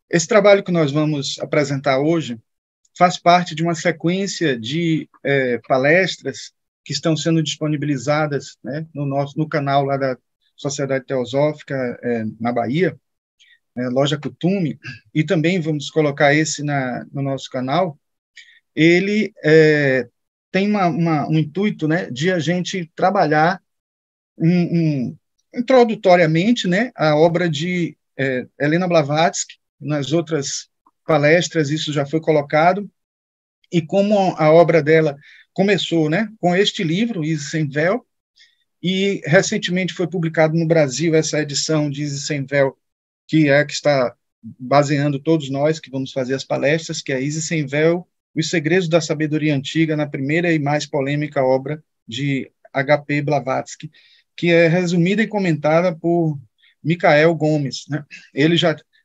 Esse trabalho que nós vamos apresentar hoje faz parte de uma sequência de palestras que estão sendo disponibilizadas, né, no canal lá da Sociedade Teosófica, na Bahia, Loja Cutume, e também vamos colocar esse no nosso canal. Ele tem um intuito, né, de a gente trabalhar introdutoriamente, né, a obra de Helena Blavatsky. Nas outras palestras isso já foi colocado, e como a obra dela começou, né, com este livro, Isis Sem Véu, e recentemente foi publicado no Brasil essa edição de Isis Sem Véu, que está baseando todos nós que vamos fazer as palestras, que é Isis Sem Véu, Os Segredos da Sabedoria Antiga, na primeira e mais polêmica obra de H.P. Blavatsky, que é resumida e comentada por Michael Gomes, né? Ele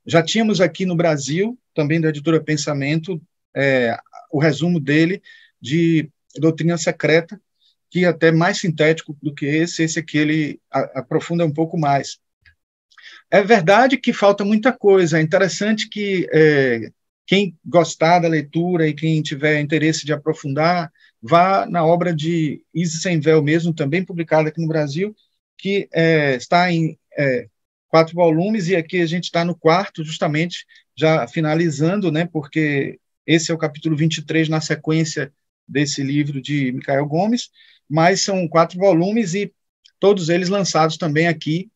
já tínhamos aqui no Brasil, também da editora Pensamento, o resumo dele de Doutrina Secreta, que é até mais sintético do que esse aqui ele aprofunda um pouco mais. É verdade que falta muita coisa, é interessante que quem gostar da leitura e quem tiver interesse de aprofundar, vá na obra de Isis Sem Véu mesmo, também publicada aqui no Brasil, que está em 4 volumes, e aqui a gente está no 4º, justamente, já finalizando, né, porque esse é o capítulo 23 na sequência desse livro de Michael Gomes, mas são 4 volumes e todos eles lançados também aqui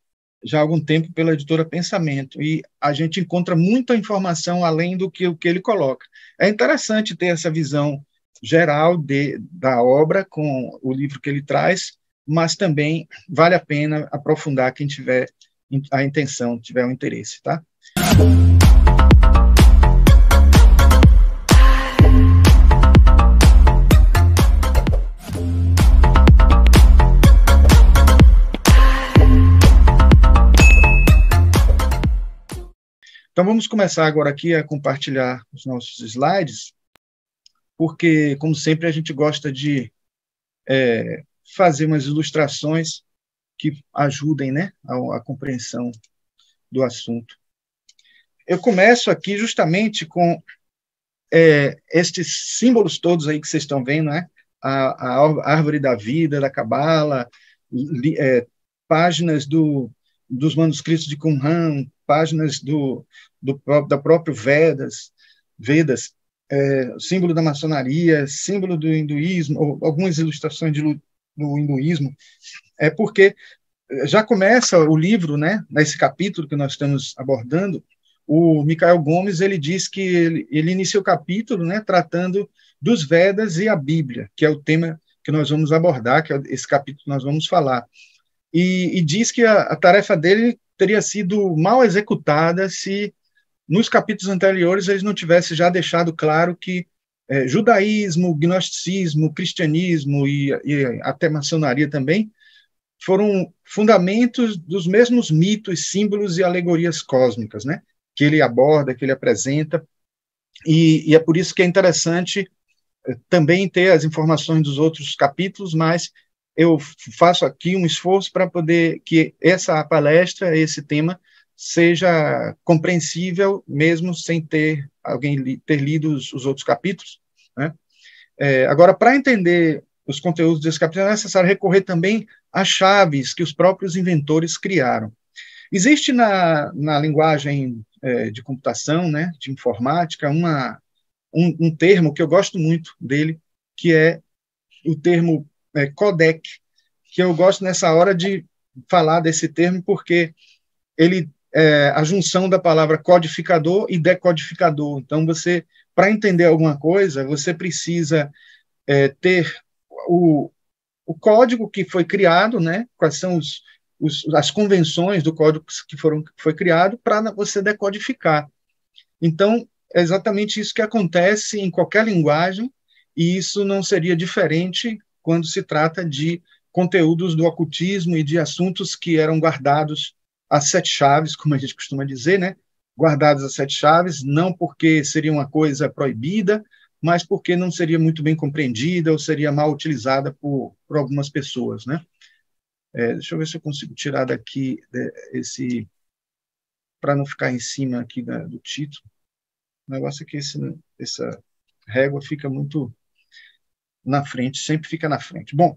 já há algum tempo pela editora Pensamento, e a gente encontra muita informação além do que ele coloca. É interessante ter essa visão geral da obra com o livro que ele traz, mas também vale a pena aprofundar quem tiver a intenção, tiver o interesse, tá? Então, vamos começar agora aqui a compartilhar os nossos slides, porque, como sempre, a gente gosta de fazer umas ilustrações que ajudem, né, a compreensão do assunto. Eu começo aqui justamente com estes símbolos todos aí que vocês estão vendo, né? A árvore da vida, da Cabala, páginas dos manuscritos de Qumran, páginas da própria Vedas, símbolo da maçonaria, símbolo do hinduísmo, ou algumas ilustrações do hinduísmo, porque já começa o livro, né, nesse capítulo que nós estamos abordando. O Michael Gomes, ele diz que ele inicia o capítulo, né, tratando dos Vedas e a Bíblia, que é o tema que nós vamos abordar, que é esse capítulo que nós vamos falar. E diz que a tarefa dele teria sido mal executada se nos capítulos anteriores eles não tivessem já deixado claro que judaísmo, gnosticismo, cristianismo e até maçonaria também foram fundamentos dos mesmos mitos, símbolos e alegorias cósmicas, né, que ele aborda, que ele apresenta, e é por isso que é interessante também ter as informações dos outros capítulos, mas eu faço aqui um esforço para poder que essa palestra, esse tema, seja compreensível, mesmo sem ter alguém ter lido os outros capítulos, né? Agora, para entender os conteúdos desse capítulo, é necessário recorrer também às chaves que os próprios inventores criaram. Existe na linguagem de computação, né, de informática, um termo que eu gosto muito dele, que é o termo codec, que eu gosto nessa hora de falar desse termo porque ele é a junção da palavra codificador e decodificador. Então, para entender alguma coisa, você precisa ter o código que foi criado, né? Quais são as convenções do código que foi criado para você decodificar. Então, é exatamente isso que acontece em qualquer linguagem, e isso não seria diferente quando se trata de conteúdos do ocultismo e de assuntos que eram guardados às 7 chaves, como a gente costuma dizer, né? Guardados às 7 chaves, não porque seria uma coisa proibida, mas porque não seria muito bem compreendida ou seria mal utilizada por algumas pessoas, né? Deixa eu ver se eu consigo tirar daqui esse, para não ficar em cima aqui do título. O negócio é que essa régua fica muito na frente, sempre fica na frente. Bom,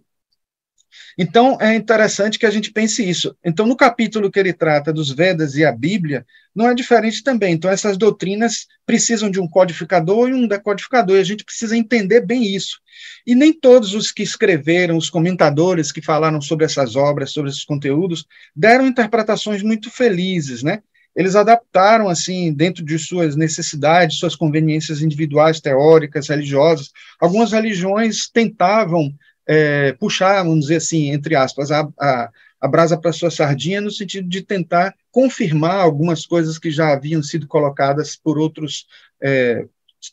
então, é interessante que a gente pense isso. Então, no capítulo que ele trata dos Vedas e a Bíblia, não é diferente também. Então, essas doutrinas precisam de um codificador e um decodificador, e a gente precisa entender bem isso. E nem todos os que escreveram, os comentadores que falaram sobre essas obras, sobre esses conteúdos, deram interpretações muito felizes, né? Eles adaptaram, assim, dentro de suas necessidades, suas conveniências individuais, teóricas, religiosas. Algumas religiões tentavam puxar, vamos dizer assim, entre aspas, a brasa para sua sardinha, no sentido de tentar confirmar algumas coisas que já haviam sido colocadas por outros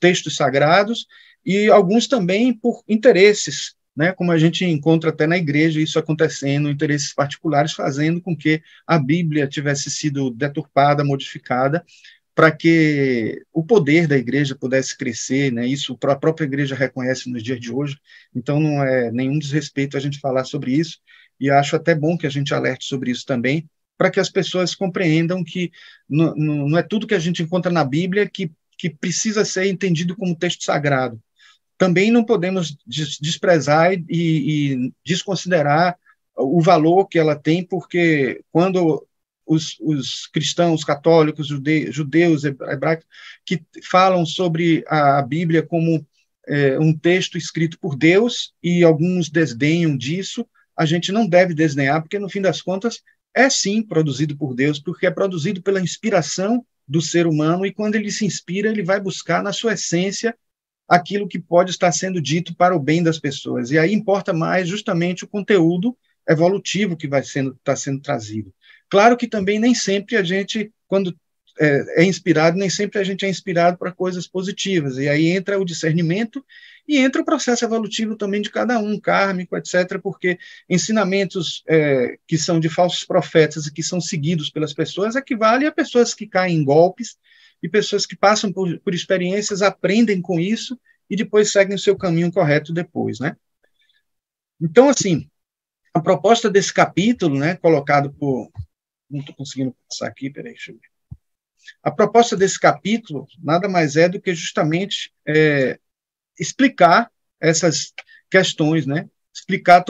textos sagrados, e alguns também por interesses, né, como a gente encontra até na igreja isso acontecendo, interesses particulares fazendo com que a Bíblia tivesse sido deturpada, modificada, para que o poder da igreja pudesse crescer, né? Isso a própria igreja reconhece nos dias de hoje, então não é nenhum desrespeito a gente falar sobre isso, e acho até bom que a gente alerte sobre isso também, para que as pessoas compreendam que não é tudo que a gente encontra na Bíblia que precisa ser entendido como texto sagrado. Também não podemos desprezar e desconsiderar o valor que ela tem, porque quando os cristãos, católicos, judeus, hebraicos, que falam sobre a Bíblia como um texto escrito por Deus, e alguns desdenham disso, a gente não deve desdenhar, porque, no fim das contas, é sim produzido por Deus, porque é produzido pela inspiração do ser humano, e quando ele se inspira, ele vai buscar, na sua essência, aquilo que pode estar sendo dito para o bem das pessoas. E aí importa mais justamente o conteúdo evolutivo que está sendo trazido. Claro que também nem sempre a gente, quando é inspirado, nem sempre a gente é inspirado para coisas positivas. E aí entra o discernimento e entra o processo evolutivo também de cada um, kármico, etc., porque ensinamentos que são de falsos profetas e que são seguidos pelas pessoas equivale a pessoas que caem em golpes, e pessoas que passam por experiências, aprendem com isso e depois seguem o seu caminho correto depois, né? Então, assim, a proposta desse capítulo, né, colocado por... Não estou conseguindo passar aqui, peraí, deixa eu ver. A proposta desse capítulo nada mais é do que justamente explicar essas questões, né? Explicar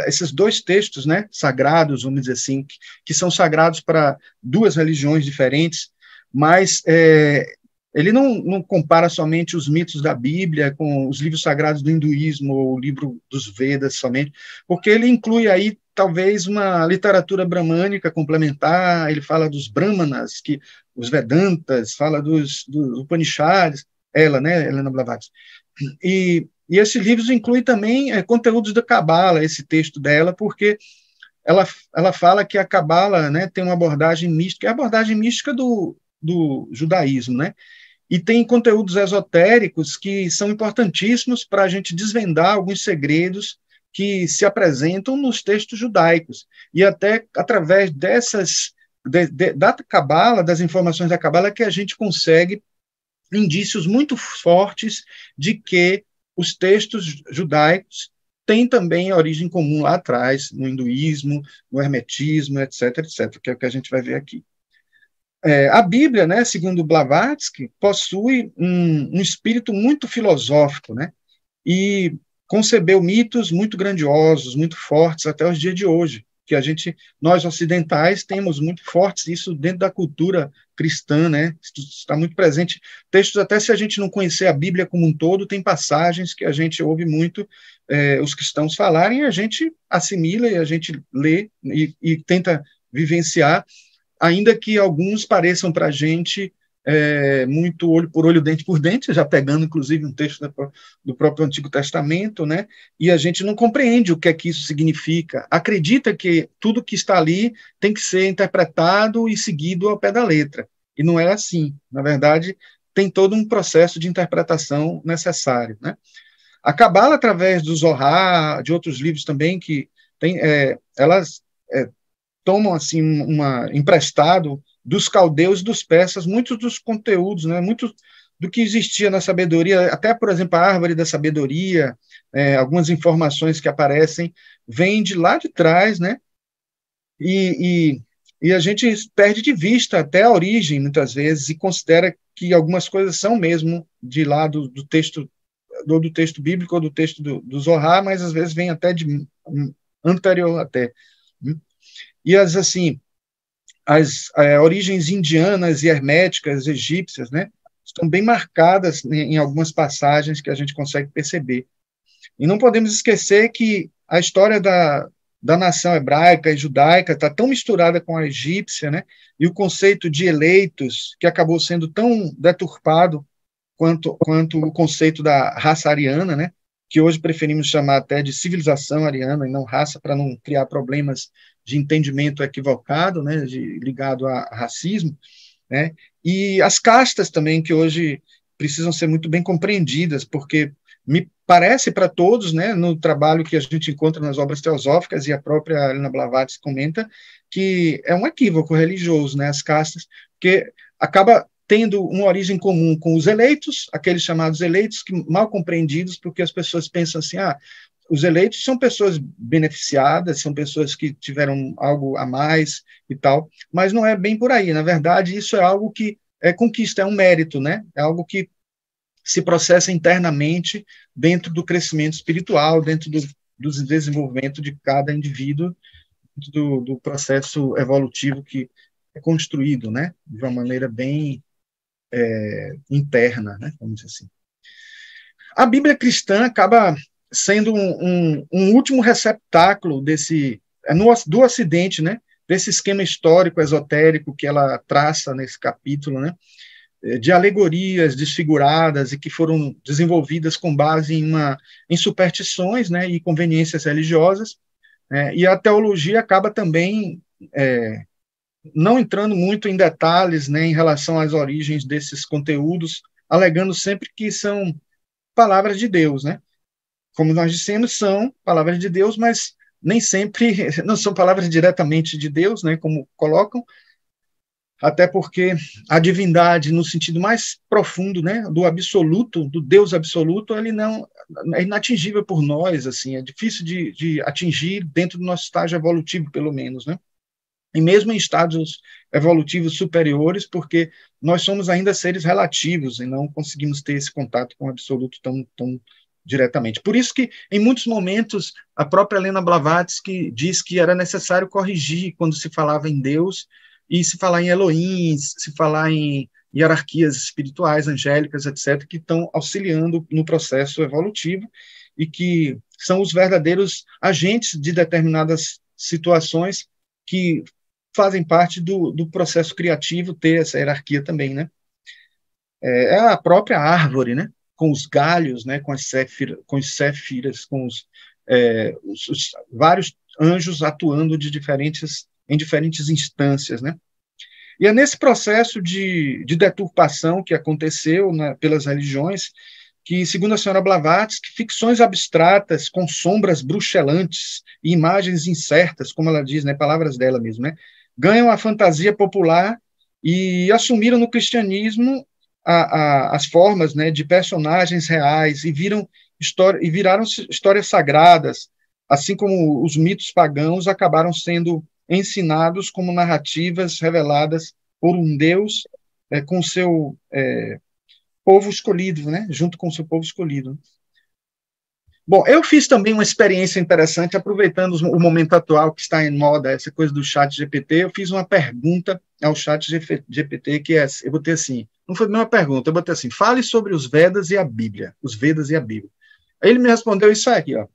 esses dois textos, né, sagrados, vamos dizer assim, que são sagrados para duas religiões diferentes, mas ele não compara somente os mitos da Bíblia com os livros sagrados do hinduísmo ou o livro dos Vedas somente, porque ele inclui aí talvez uma literatura bramânica complementar, ele fala dos Brahmanas, os Vedantas, fala dos Upanishads, né, Helena Blavatsky, e esses livros incluem também conteúdos da Cabala, esse texto dela, porque ela fala que a Cabala, né, tem uma abordagem mística, é a abordagem mística do judaísmo, né? E tem conteúdos esotéricos que são importantíssimos para a gente desvendar alguns segredos que se apresentam nos textos judaicos. E até através da Cabala, das informações da Cabala, que a gente consegue indícios muito fortes de que os textos judaicos têm também origem comum lá atrás, no hinduísmo, no hermetismo, etc., etc., que é o que a gente vai ver aqui. A Bíblia, né, segundo Blavatsky, possui um espírito muito filosófico, né, e concebeu mitos muito grandiosos, muito fortes até os dias de hoje, que nós ocidentais temos muito fortes isso dentro da cultura cristã, né, está muito presente. Textos, até se a gente não conhecer a Bíblia como um todo, tem passagens que a gente ouve muito os cristãos falarem, e a gente assimila e a gente lê e tenta vivenciar, ainda que alguns pareçam para a gente muito olho por olho, dente por dente, já pegando, inclusive, um texto do próprio Antigo Testamento, né? E a gente não compreende o que é que isso significa. Acredita que tudo que está ali tem que ser interpretado e seguido ao pé da letra. E não é assim. Na verdade, tem todo um processo de interpretação necessário, né? A Cabala, através do Zohar, de outros livros também, que elas tomam assim emprestado dos caldeus e dos persas muitos dos conteúdos, né, muito do que existia na sabedoria, até, por exemplo, a árvore da sabedoria, algumas informações que aparecem vêm de lá de trás, né, e E a gente perde de vista até a origem, muitas vezes, e considera que algumas coisas são mesmo de lá do texto, do texto bíblico ou do texto do Zohar, mas às vezes vem até de anterior até. E assim, as origens indianas e herméticas egípcias, né, estão bem marcadas em algumas passagens que a gente consegue perceber. E não podemos esquecer que a história da nação hebraica e judaica está tão misturada com a egípcia, né, e o conceito de eleitos, que acabou sendo tão deturpado quanto o conceito da raça ariana, né, que hoje preferimos chamar até de civilização ariana e não raça, para não criar problemas de entendimento equivocado, né, ligado a racismo, né, e as castas também, que hoje precisam ser muito bem compreendidas, porque me parece para todos, né, no trabalho que a gente encontra nas obras teosóficas, e a própria Helena Blavatsky comenta, que é um equívoco religioso, né, as castas, porque acaba tendo uma origem comum com os eleitos, aqueles chamados eleitos, que mal compreendidos, porque as pessoas pensam assim, os eleitos são pessoas beneficiadas, são pessoas que tiveram algo a mais e tal, mas não é bem por aí. Na verdade, isso é algo que é conquista, é um mérito, né? É algo que se processa internamente dentro do crescimento espiritual, dentro do desenvolvimento de cada indivíduo, do processo evolutivo que é construído, né? De uma maneira bem interna, né? Vamos dizer assim. A Bíblia cristã acaba sendo um último receptáculo do Ocidente, né, desse esquema histórico, esotérico que ela traça nesse capítulo, né, de alegorias desfiguradas e que foram desenvolvidas com base em superstições, né, e conveniências religiosas, né, e a teologia acaba também não entrando muito em detalhes, né, em relação às origens desses conteúdos, alegando sempre que são palavras de Deus, né? Como nós dissemos, são palavras de Deus, mas nem sempre não são palavras diretamente de Deus, né, como colocam, até porque a divindade, no sentido mais profundo, né, do absoluto, do Deus absoluto, ele não é inatingível por nós, assim, é difícil de atingir dentro do nosso estágio evolutivo, pelo menos, né? E mesmo em estágios evolutivos superiores, porque nós somos ainda seres relativos e não conseguimos ter esse contato com o absoluto tão diretamente. Por isso que, em muitos momentos, a própria Helena Blavatsky diz que era necessário corrigir quando se falava em Deus, e se falar em Elohim, se falar em hierarquias espirituais, angélicas, etc., que estão auxiliando no processo evolutivo e que são os verdadeiros agentes de determinadas situações que fazem parte do processo criativo ter essa hierarquia também, né? É a própria árvore, né? Com os galhos, né? Com as séfiras, com os vários anjos atuando em diferentes instâncias, né? E é nesse processo de deturpação que aconteceu, né, pelas religiões, que, segundo a senhora Blavatsky, ficções abstratas com sombras bruxelantes e imagens incertas, como ela diz, né, palavras dela mesmo, né, ganham a fantasia popular e assumiram no cristianismo as formas, né, de personagens reais e viraram histórias sagradas, assim como os mitos pagãos acabaram sendo ensinados como narrativas reveladas por um Deus com seu povo escolhido, né, junto com o seu povo escolhido. Bom, eu fiz também uma experiência interessante, aproveitando o momento atual que está em moda, essa coisa do chat GPT, eu fiz uma pergunta ao chat GPT, que eu botei assim, não foi uma pergunta, eu botei assim, fale sobre os Vedas e a Bíblia, os Vedas e a Bíblia. Aí ele me respondeu isso aqui, ó.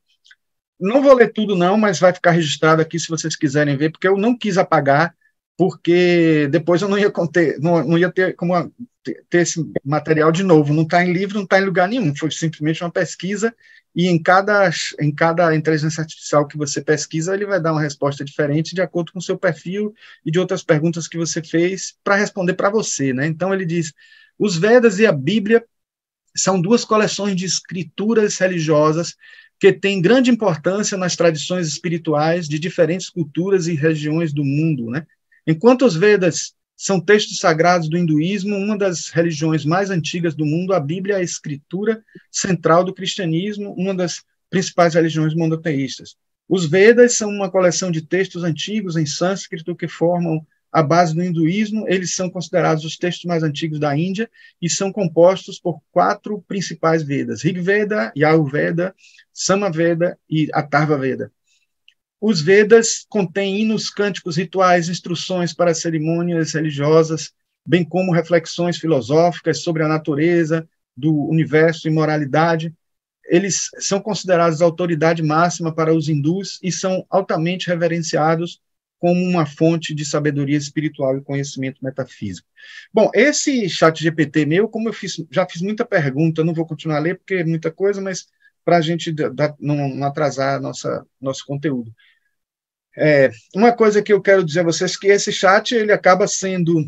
Não vou ler tudo não, mas vai ficar registrado aqui se vocês quiserem ver, porque eu não quis apagar, porque depois eu não ia ter como ter esse material de novo. Não está em livro, não está em lugar nenhum. Foi simplesmente uma pesquisa e em cada inteligência artificial que você pesquisa, ele vai dar uma resposta diferente de acordo com o seu perfil e de outras perguntas que você fez para responder para você, né? Então ele diz: os Vedas e a Bíblia são duas coleções de escrituras religiosas que têm grande importância nas tradições espirituais de diferentes culturas e regiões do mundo, né? Enquanto os Vedas são textos sagrados do hinduísmo, uma das religiões mais antigas do mundo, a Bíblia é a escritura central do cristianismo, uma das principais religiões monoteístas. Os Vedas são uma coleção de textos antigos em sânscrito que formam a base do hinduísmo. Eles são considerados os textos mais antigos da Índia e são compostos por 4 principais Vedas: Rig Veda, Yajurveda, Samaveda e Atharva Veda. Os Vedas contêm hinos, cânticos, rituais, instruções para cerimônias religiosas, bem como reflexões filosóficas sobre a natureza do universo e moralidade. Eles são considerados a autoridade máxima para os hindus e são altamente reverenciados como uma fonte de sabedoria espiritual e conhecimento metafísico. Bom, esse chat GPT meu, como eu já fiz muita pergunta, não vou continuar a ler porque é muita coisa, mas para a gente não atrasar nosso conteúdo. Uma coisa que eu quero dizer a vocês é que esse chat ele acaba sendo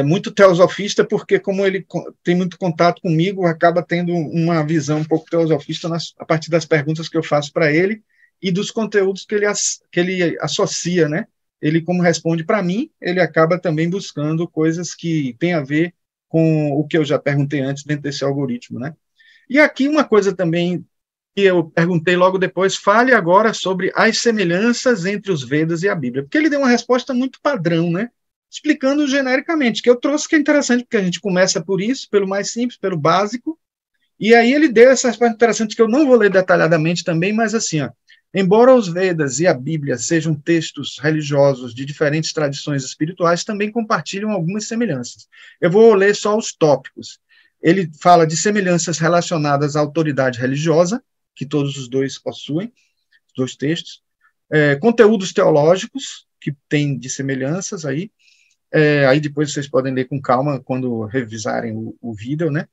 muito teosofista, porque como ele tem muito contato comigo, acaba tendo uma visão um pouco teosofista a partir das perguntas que eu faço para ele e dos conteúdos que ele associa, né? Ele, como responde para mim, ele acaba também buscando coisas que têm a ver com o que eu já perguntei antes dentro desse algoritmo, né? E aqui uma coisa também que eu perguntei logo depois: fale agora sobre as semelhanças entre os Vedas e a Bíblia, porque ele deu uma resposta muito padrão, né? Explicando genericamente, que eu trouxe, que é interessante, porque a gente começa por isso, pelo mais simples, pelo básico, e aí ele deu essa resposta interessante, que eu não vou ler detalhadamente também, mas assim, ó, embora os Vedas e a Bíblia sejam textos religiosos de diferentes tradições espirituais, também compartilham algumas semelhanças. Eu vou ler só os tópicos. Ele fala de semelhanças relacionadas à autoridade religiosa, que todos os dois possuem, os dois textos, conteúdos teológicos, que tem de semelhanças aí, aí depois vocês podem ler com calma quando revisarem o vídeo, né?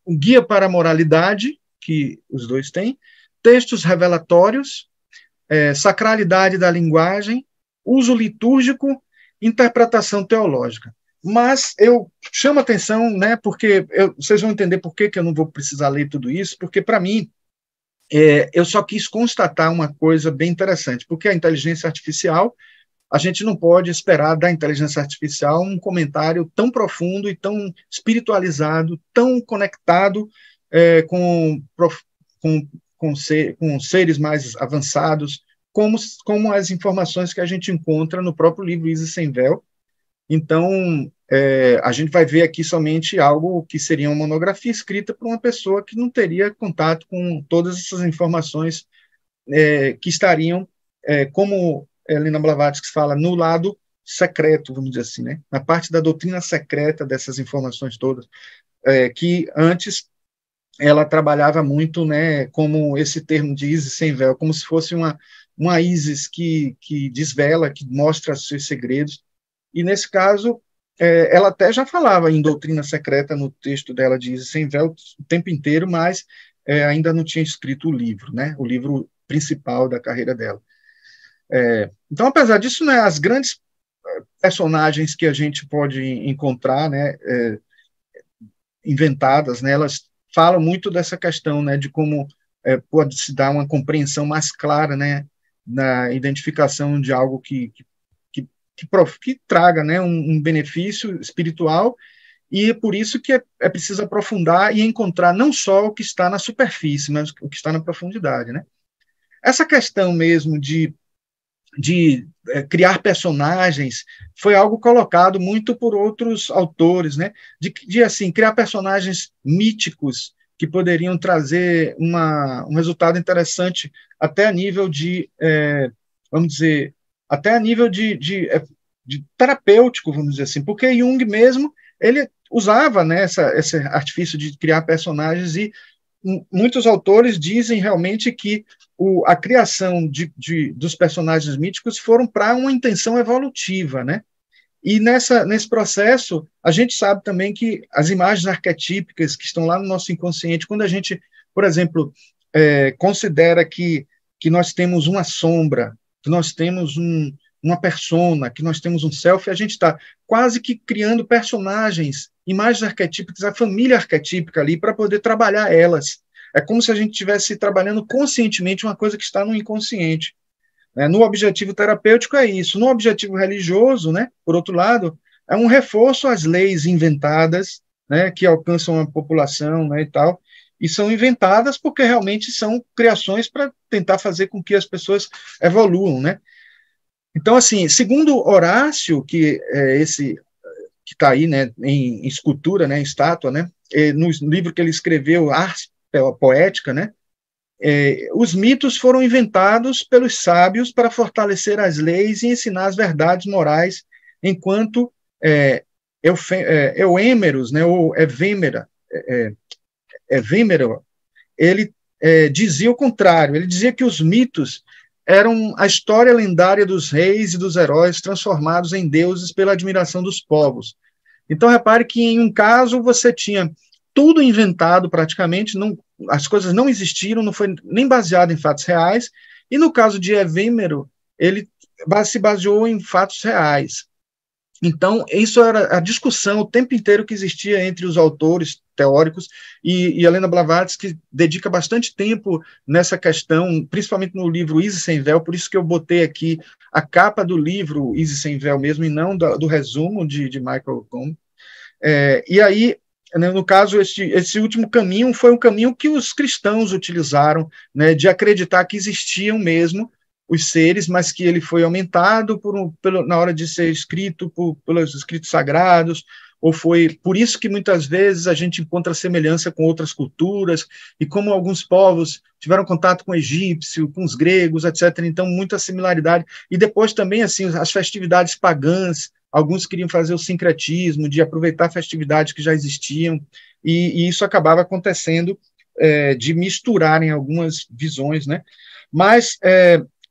Um guia para a moralidade, que os dois têm, textos revelatórios, sacralidade da linguagem, uso litúrgico, interpretação teológica. Mas eu chamo a atenção, né, porque vocês vão entender por que eu não vou precisar ler tudo isso, porque, para mim, eu só quis constatar uma coisa bem interessante, porque a inteligência artificial, a gente não pode esperar da inteligência artificial um comentário tão profundo e tão espiritualizado, tão conectado com seres mais avançados, como as informações que a gente encontra no próprio livro Isis Sem Véu. Então, a gente vai ver aqui somente algo que seria uma monografia escrita por uma pessoa que não teria contato com todas essas informações que estariam, como Helena Blavatsky fala, no lado secreto, vamos dizer assim, né? Na parte da doutrina secreta dessas informações todas, que antes ela trabalhava muito, né, como esse termo de Isis sem véu, como se fosse uma Isis que desvela, que mostra os seus segredos. E, nesse caso, ela até já falava em doutrina secreta no texto dela de Isis Sem Véu o tempo inteiro, mas ainda não tinha escrito o livro, né? O livro principal da carreira dela. Então, apesar disso, né, as grandes personagens que a gente pode encontrar, né, inventadas, né, elas falam muito dessa questão, né, de como pode se dar uma compreensão mais clara, né, na identificação de algo que traga, né, um benefício espiritual, e é por isso que é preciso aprofundar e encontrar não só o que está na superfície, mas o que está na profundidade, né? Essa questão mesmo de criar personagens foi algo colocado muito por outros autores, né? De assim, criar personagens míticos que poderiam trazer um resultado interessante até a nível de, vamos dizer, até a nível de terapêutico, vamos dizer assim, porque Jung mesmo, ele usava, né, esse artifício de criar personagens, e muitos autores dizem realmente que a criação dos personagens míticos foram para uma intenção evolutiva, né? E nesse processo, a gente sabe também que as imagens arquetípicas que estão lá no nosso inconsciente, quando a gente, por exemplo, considera que nós temos uma sombra, que nós temos uma persona, que nós temos um self, a gente está quase que criando personagens, imagens arquetípicas, a família arquetípica ali, para poder trabalhar elas. É como se a gente estivesse trabalhando conscientemente uma coisa que está no inconsciente. No objetivo terapêutico é isso. No objetivo religioso, né, por outro lado, é um reforço às leis inventadas, né, que alcançam a população, né, e tal, e são inventadas porque realmente são criações para tentar fazer com que as pessoas evoluam, né? Então, assim, segundo Horácio, que é esse que está aí, né, em escultura, né, em estátua, né, no livro que ele escreveu, Ars Poética, né, os mitos foram inventados pelos sábios para fortalecer as leis e ensinar as verdades morais, enquanto Euêmeros, né, ou Evêmero, ele dizia o contrário, ele dizia que os mitos eram a história lendária dos reis e dos heróis transformados em deuses pela admiração dos povos. Então, repare que em um caso você tinha tudo inventado praticamente, não, as coisas não existiram, não foi nem baseado em fatos reais, e no caso de Evêmero, ele se baseou em fatos reais. Então, isso era a discussão o tempo inteiro que existia entre os autores teóricos, e Helena Blavatsky dedica bastante tempo nessa questão, principalmente no livro Isis Sem Véu, por isso que eu botei aqui a capa do livro Isis Sem Véu mesmo, e não do resumo de Michael Combs. E aí, né, no caso, esse último caminho foi um caminho que os cristãos utilizaram, né, de acreditar que existiam mesmo os seres, mas que ele foi aumentado na hora de ser escrito pelos escritos sagrados, ou foi por isso que muitas vezes a gente encontra semelhança com outras culturas, e como alguns povos tiveram contato com o egípcio, com os gregos, etc., então muita similaridade, e depois também, assim, as festividades pagãs, alguns queriam fazer o sincretismo, de aproveitar festividades que já existiam, e isso acabava acontecendo de misturarem algumas visões, né? Mas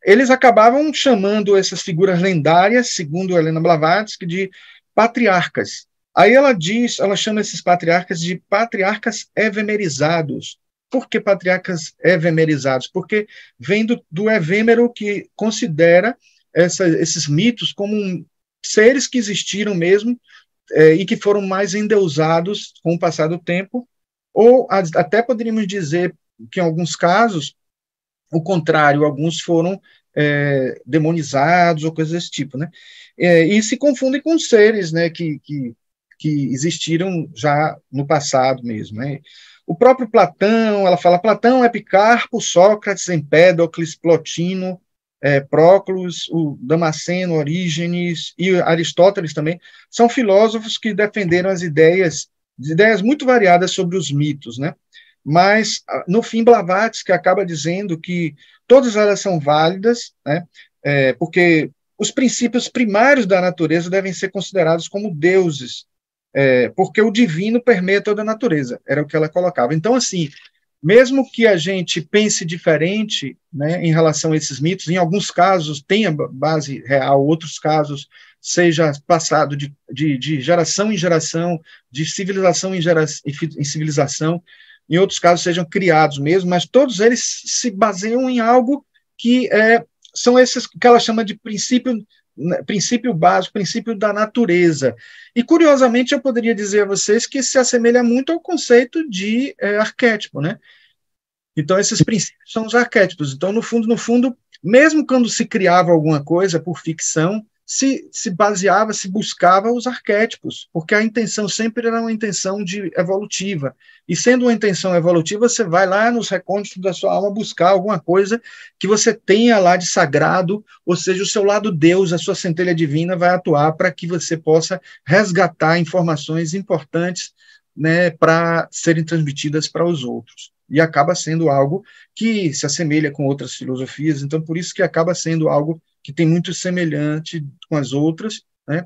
eles acabavam chamando essas figuras lendárias, segundo Helena Blavatsky, de patriarcas. Aí ela chama esses patriarcas de patriarcas evemerizados. Por que patriarcas evemerizados? Porque vem do Evêmero, que considera esses mitos como seres que existiram mesmo e que foram mais endeusados com o passar do tempo, ou até poderíamos dizer que, em alguns casos, o contrário, alguns foram demonizados ou coisas desse tipo, né? E se confundem com seres, né, que existiram já no passado mesmo, né? O próprio Platão, ela fala, Platão, Epicarpo, Sócrates, Empédocles, Plotino, Próclus, o Damasceno, Orígenes e Aristóteles também, são filósofos que defenderam as ideias muito variadas sobre os mitos, né? Mas, no fim, Blavatsky acaba dizendo que todas elas são válidas, né? Porque os princípios primários da natureza devem ser considerados como deuses, porque o divino permeia toda a natureza, era o que ela colocava. Então, assim, mesmo que a gente pense diferente, né, em relação a esses mitos, em alguns casos tenha base real, outros casos seja passado de geração em geração, de civilização em civilização, em outros casos sejam criados mesmo, mas todos eles se baseiam em algo que são esses que ela chama de princípio básico, princípio da natureza. E, curiosamente, eu poderia dizer a vocês que se assemelha muito ao conceito de arquétipo, né? Então, esses princípios são os arquétipos. Então, no fundo, mesmo quando se criava alguma coisa por ficção, se baseava, se buscava os arquétipos, porque a intenção sempre era uma intenção evolutiva. E sendo uma intenção evolutiva, você vai lá nos recônditos da sua alma buscar alguma coisa que você tenha lá de sagrado, ou seja, o seu lado Deus, a sua centelha divina vai atuar para que você possa resgatar informações importantes, né, para serem transmitidas para os outros. E acaba sendo algo que se assemelha com outras filosofias, então por isso que acaba sendo algo que tem muito semelhante com as outras, né?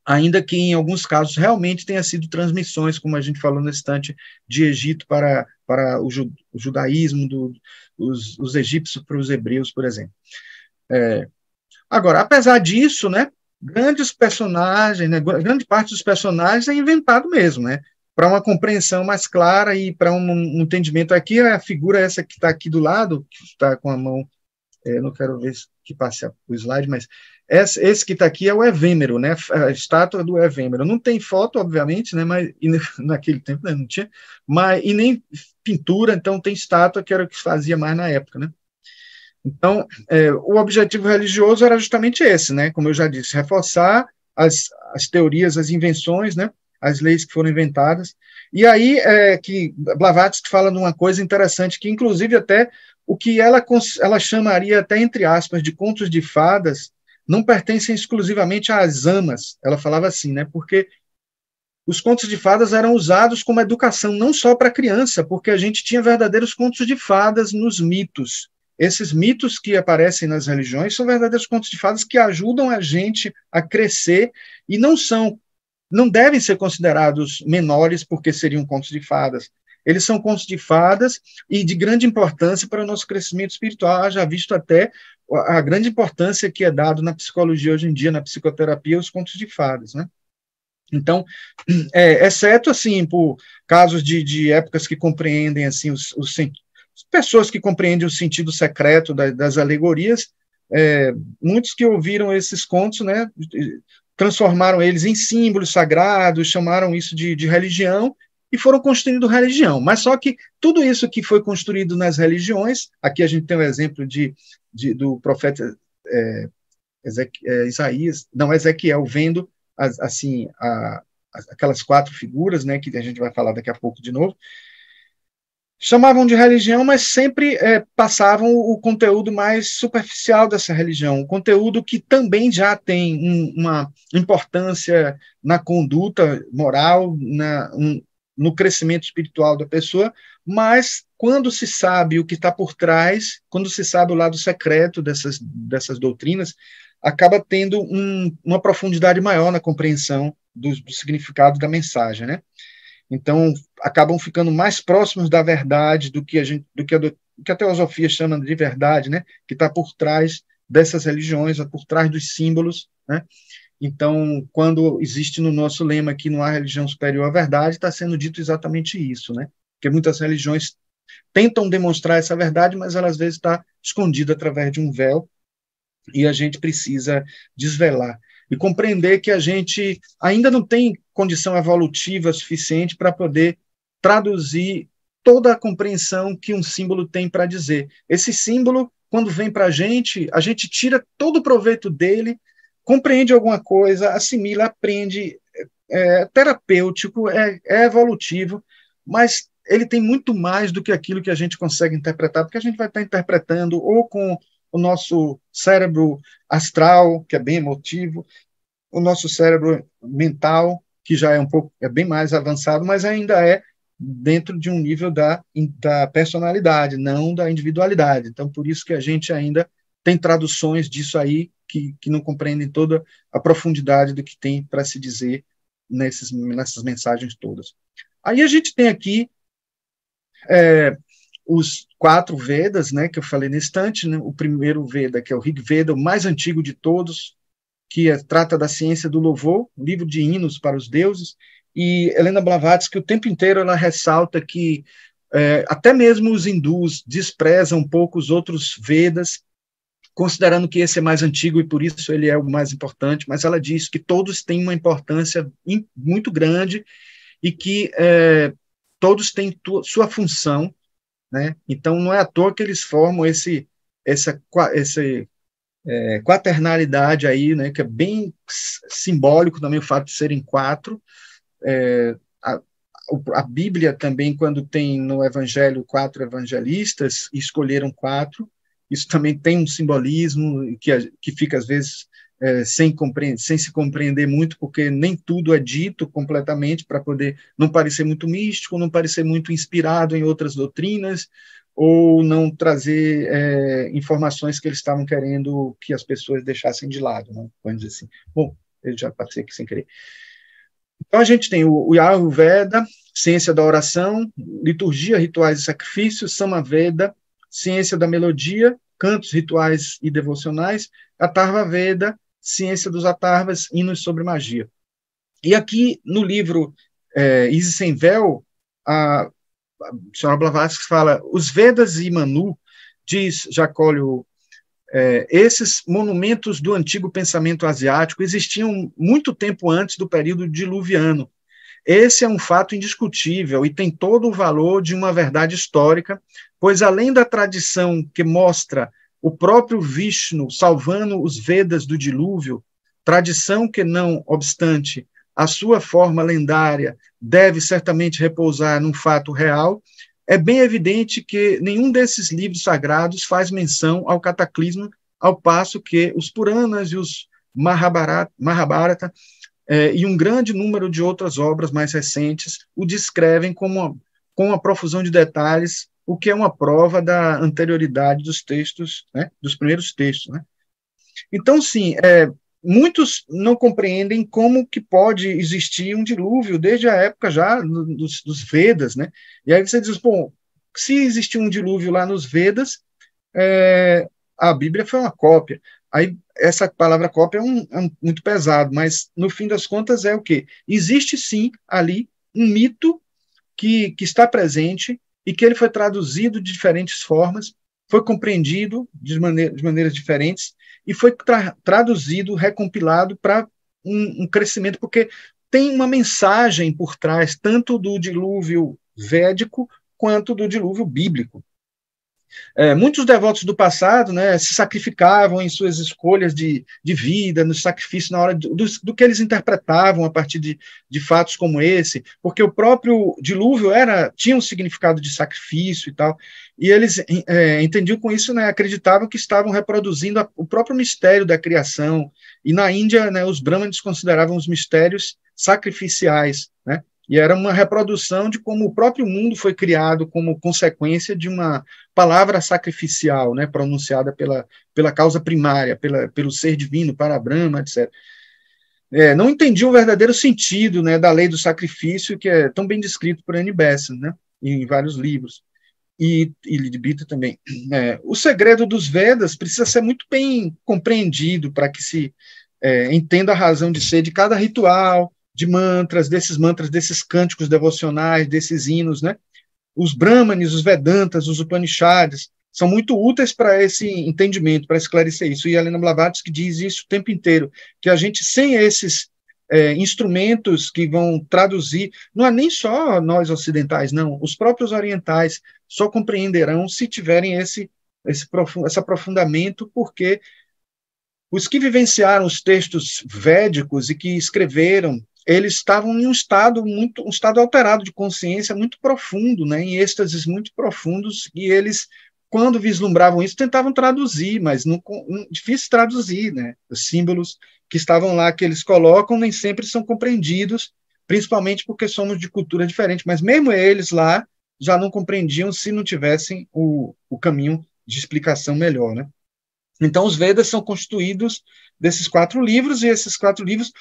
Ainda que em alguns casos realmente tenha sido transmissões, como a gente falou no instante, de Egito para o judaísmo, os egípcios para os hebreus, por exemplo. Agora, apesar disso, né, grandes personagens, né, grande parte dos personagens é inventado mesmo, né? Para uma compreensão mais clara e para um entendimento. Aqui a figura essa que está aqui do lado, que está com a mão, não quero ver que passe o slide, mas esse que está aqui é o Evêmero, né, a estátua do Evêmero. Não tem foto, obviamente, né, mas naquele tempo, né, não tinha, e nem pintura, então tem estátua, que era o que se fazia mais na época, né. Então, o objetivo religioso era justamente esse, né, como eu já disse, reforçar as teorias, as invenções, né, as leis que foram inventadas. E aí que Blavatsky fala de uma coisa interessante, que inclusive até o que ela chamaria até, entre aspas, de contos de fadas, não pertencem exclusivamente às amas. Ela falava assim, né? Porque os contos de fadas eram usados como educação, não só para criança, porque a gente tinha verdadeiros contos de fadas nos mitos. Esses mitos que aparecem nas religiões são verdadeiros contos de fadas que ajudam a gente a crescer e não devem ser considerados menores porque seriam contos de fadas. Eles são contos de fadas e de grande importância para o nosso crescimento espiritual. Já visto até a grande importância que é dado na psicologia hoje em dia, na psicoterapia, os contos de fadas, né? Então, exceto assim por casos de épocas que compreendem assim pessoas que compreendem o sentido secreto das alegorias, muitos que ouviram esses contos, né, transformaram eles em símbolos sagrados, chamaram isso de religião e foram construindo religião. Mas só que tudo isso que foi construído nas religiões, aqui a gente tem um exemplo do profeta Isaías, não, Ezequiel, vendo assim aquelas 4 figuras, né, que a gente vai falar daqui a pouco de novo, chamavam de religião, mas sempre passavam o conteúdo mais superficial dessa religião, o conteúdo que também já tem uma importância na conduta moral, no crescimento espiritual da pessoa, mas quando se sabe o que está por trás, quando se sabe o lado secreto dessas doutrinas, acaba tendo uma profundidade maior na compreensão do significado da mensagem, né? Então, acabam ficando mais próximos da verdade do que a teosofia chama de verdade, né? Que está por trás dessas religiões, por trás dos símbolos, né? Então, quando existe no nosso lema que não há religião superior à verdade, está sendo dito exatamente isso, né? Porque muitas religiões tentam demonstrar essa verdade, mas ela às vezes está escondida através de um véu, e a gente precisa desvelar e compreender que a gente ainda não tem condição evolutiva suficiente para poder traduzir toda a compreensão que um símbolo tem para dizer. Esse símbolo, quando vem para a gente tira todo o proveito dele, compreende alguma coisa, assimila, aprende, é terapêutico, é evolutivo, mas ele tem muito mais do que aquilo que a gente consegue interpretar, porque a gente vai estar interpretando ou com o nosso cérebro astral, que é bem emotivo, o nosso cérebro mental, que já é bem mais avançado, mas ainda é dentro de um nível da personalidade, não da individualidade. Então, por isso que a gente ainda tem traduções disso aí que não compreendem toda a profundidade do que tem para se dizer nessas mensagens todas. Aí a gente tem aqui os 4 Vedas, né, que eu falei nesse instante, né, o primeiro Veda, que é o Rig Veda, o mais antigo de todos, que trata da ciência do louvor, um livro de hinos para os deuses, e Helena Blavatsky, o tempo inteiro, ela ressalta que até mesmo os hindus desprezam um pouco os outros Vedas, considerando que esse é mais antigo e por isso ele é o mais importante, mas ela diz que todos têm uma importância muito grande e que todos têm sua função, né? Então, não é à toa que eles formam essa quaternalidade aí, né, que é bem simbólico também o fato de serem 4. A Bíblia também, quando tem no Evangelho 4 evangelistas, escolheram 4, isso também tem um simbolismo que fica, às vezes, sem se compreender muito, porque nem tudo é dito completamente para poder não parecer muito místico, não parecer muito inspirado em outras doutrinas, ou não trazer informações que eles estavam querendo que as pessoas deixassem de lado, né? Vamos dizer assim. Bom, eu já passei aqui sem querer. Então, a gente tem o Ayurveda, ciência da oração, liturgia, rituais e sacrifícios, Samaveda, ciência da melodia, cantos, rituais e devocionais, Atharva Veda, ciência dos Atharvas, hinos sobre magia. E aqui, no livro Isis Sem Véu, a senhora Blavatsky fala, os Vedas e Manu, diz Jacólio, esses monumentos do antigo pensamento asiático existiam muito tempo antes do período diluviano. Esse é um fato indiscutível e tem todo o valor de uma verdade histórica, pois além da tradição que mostra o próprio Vishnu salvando os Vedas do dilúvio, tradição que, não obstante, a sua forma lendária deve certamente repousar num fato real, é bem evidente que nenhum desses livros sagrados faz menção ao cataclismo ao passo que os Puranas e os Mahabharata e um grande número de outras obras mais recentes o descrevem com uma profusão de detalhes, o que é uma prova da anterioridade dos textos, né, dos primeiros textos, né? Então, sim, muitos não compreendem como que pode existir um dilúvio desde a época já dos Vedas, né? E aí você diz, bom, se existiu um dilúvio lá nos Vedas, a Bíblia foi uma cópia. Aí essa palavra cópia é muito pesado, mas no fim das contas é o quê? Existe sim ali um mito que está presente e que ele foi traduzido de diferentes formas, foi compreendido de maneiras diferentes e foi traduzido, recompilado para um crescimento, porque tem uma mensagem por trás, tanto do dilúvio védico quanto do dilúvio bíblico. Muitos devotos do passado, né, se sacrificavam em suas escolhas de vida, no sacrifício, na hora do que eles interpretavam a partir de fatos como esse, porque o próprio dilúvio tinha um significado de sacrifício e tal, e eles entendiam com isso, né, acreditavam que estavam reproduzindo o próprio mistério da criação, e na Índia, né, os brahmanes consideravam os mistérios sacrificiais, né, e era uma reprodução de como o próprio mundo foi criado como consequência de uma palavra sacrificial, né, pronunciada pela causa primária, pelo ser divino, para Brahma, etc. Não entendiam o verdadeiro sentido, né, da lei do sacrifício, que é tão bem descrito por Annie Besant, né, em vários livros, e Lidbita também. O segredo dos Vedas precisa ser muito bem compreendido para que se entenda a razão de ser de cada ritual, de mantras, desses cânticos devocionais, desses hinos, né? Os Brahmanes, os Vedantas, os Upanishads, são muito úteis para esse entendimento, para esclarecer isso. E a Helena Blavatsky diz isso o tempo inteiro, que a gente, sem esses instrumentos que vão traduzir, não é nem só nós ocidentais, não, os próprios orientais só compreenderão se tiverem esse aprofundamento, porque os que vivenciaram os textos védicos e que escreveram, eles estavam em um estado alterado de consciência muito profundo, né, em êxtases muito profundos, e eles, quando vislumbravam isso, tentavam traduzir, mas difícil traduzir, né? Os símbolos que estavam lá, que eles colocam, nem sempre são compreendidos, principalmente porque somos de cultura diferente, mas mesmo eles lá já não compreendiam se não tivessem o caminho de explicação melhor, né? Então, os Vedas são constituídos desses 4 livros, e esses 4 livros,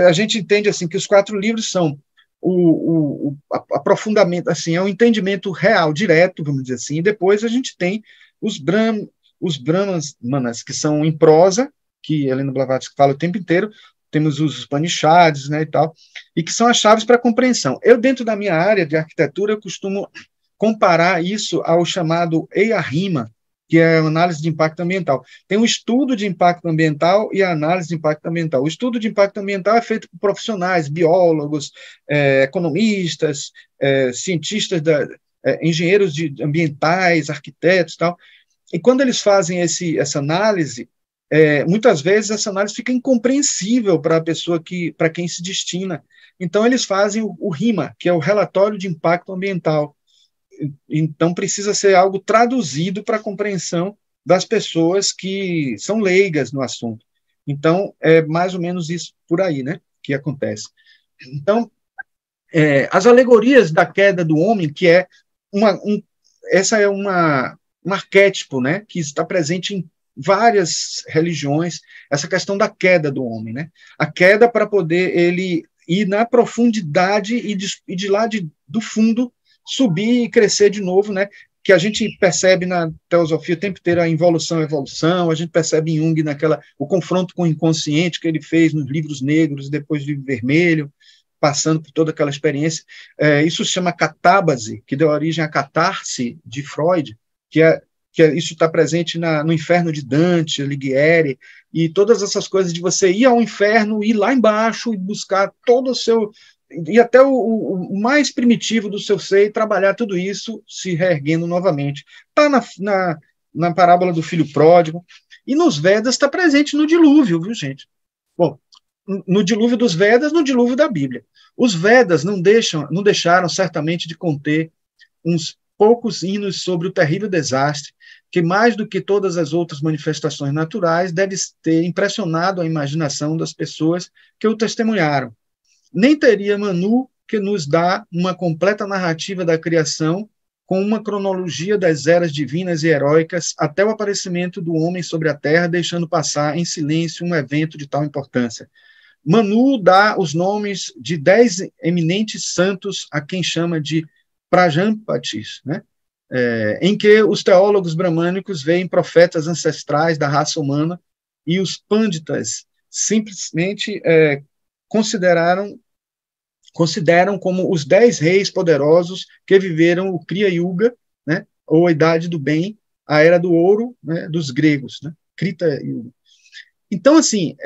a gente entende assim que os 4 livros são o aprofundamento, assim, é um entendimento real, direto, vamos dizer assim, e depois a gente tem os Brahmanas, que são em prosa, que Helena Blavatsky fala o tempo inteiro, temos os Upanishads, né, e tal, e que são as chaves para a compreensão. Eu, dentro da minha área de arquitetura, eu costumo comparar isso ao chamado Eia Rima, que é a análise de impacto ambiental. Tem o estudo de impacto ambiental e a análise de impacto ambiental. O estudo de impacto ambiental é feito por profissionais, biólogos, economistas, cientistas, engenheiros ambientais, arquitetos e tal. E quando eles fazem essa análise, muitas vezes essa análise fica incompreensível para a pessoa para quem se destina. Então, eles fazem o RIMA, que é o Relatório de Impacto Ambiental. Então, precisa ser algo traduzido para a compreensão das pessoas que são leigas no assunto. Então, é mais ou menos isso por aí, né, que acontece. Então, as alegorias da queda do homem, que é essa é um arquétipo, né, que está presente em várias religiões, essa questão da queda do homem, né, a queda para poder ele ir na profundidade e de lá do fundo subir e crescer de novo, né? Que a gente percebe na teosofia o tempo inteiro a evolução, a gente percebe em Jung o confronto com o inconsciente que ele fez nos livros negros, depois do livro vermelho, passando por toda aquela experiência. Isso se chama catábase, que deu origem à catarse de Freud, isso está presente no Inferno de Dante, Alighieri, e todas essas coisas de você ir ao inferno, ir lá embaixo e buscar todo o seu e até o mais primitivo do seu ser, e trabalhar tudo isso se reerguendo novamente. Está na parábola do filho pródigo, e nos Vedas está presente no dilúvio, viu, gente? Bom, no dilúvio dos Vedas, no dilúvio da Bíblia. Os Vedas não deixaram certamente de conter uns poucos hinos sobre o terrível desastre que, mais do que todas as outras manifestações naturais, deve ter impressionado a imaginação das pessoas que o testemunharam. Nem teria Manu que nos dá uma completa narrativa da criação, com uma cronologia das eras divinas e heróicas até o aparecimento do homem sobre a Terra, deixando passar em silêncio um evento de tal importância. Manu dá os nomes de 10 eminentes santos, a quem chama de Prajampatis, né? Em que os teólogos bramânicos veem profetas ancestrais da raça humana, e os pânditas simplesmente consideram como os 10 reis poderosos que viveram o Kriya Yuga, né, ou a Idade do Bem, a Era do Ouro, né, dos gregos, né, Krita Yuga. Então, assim,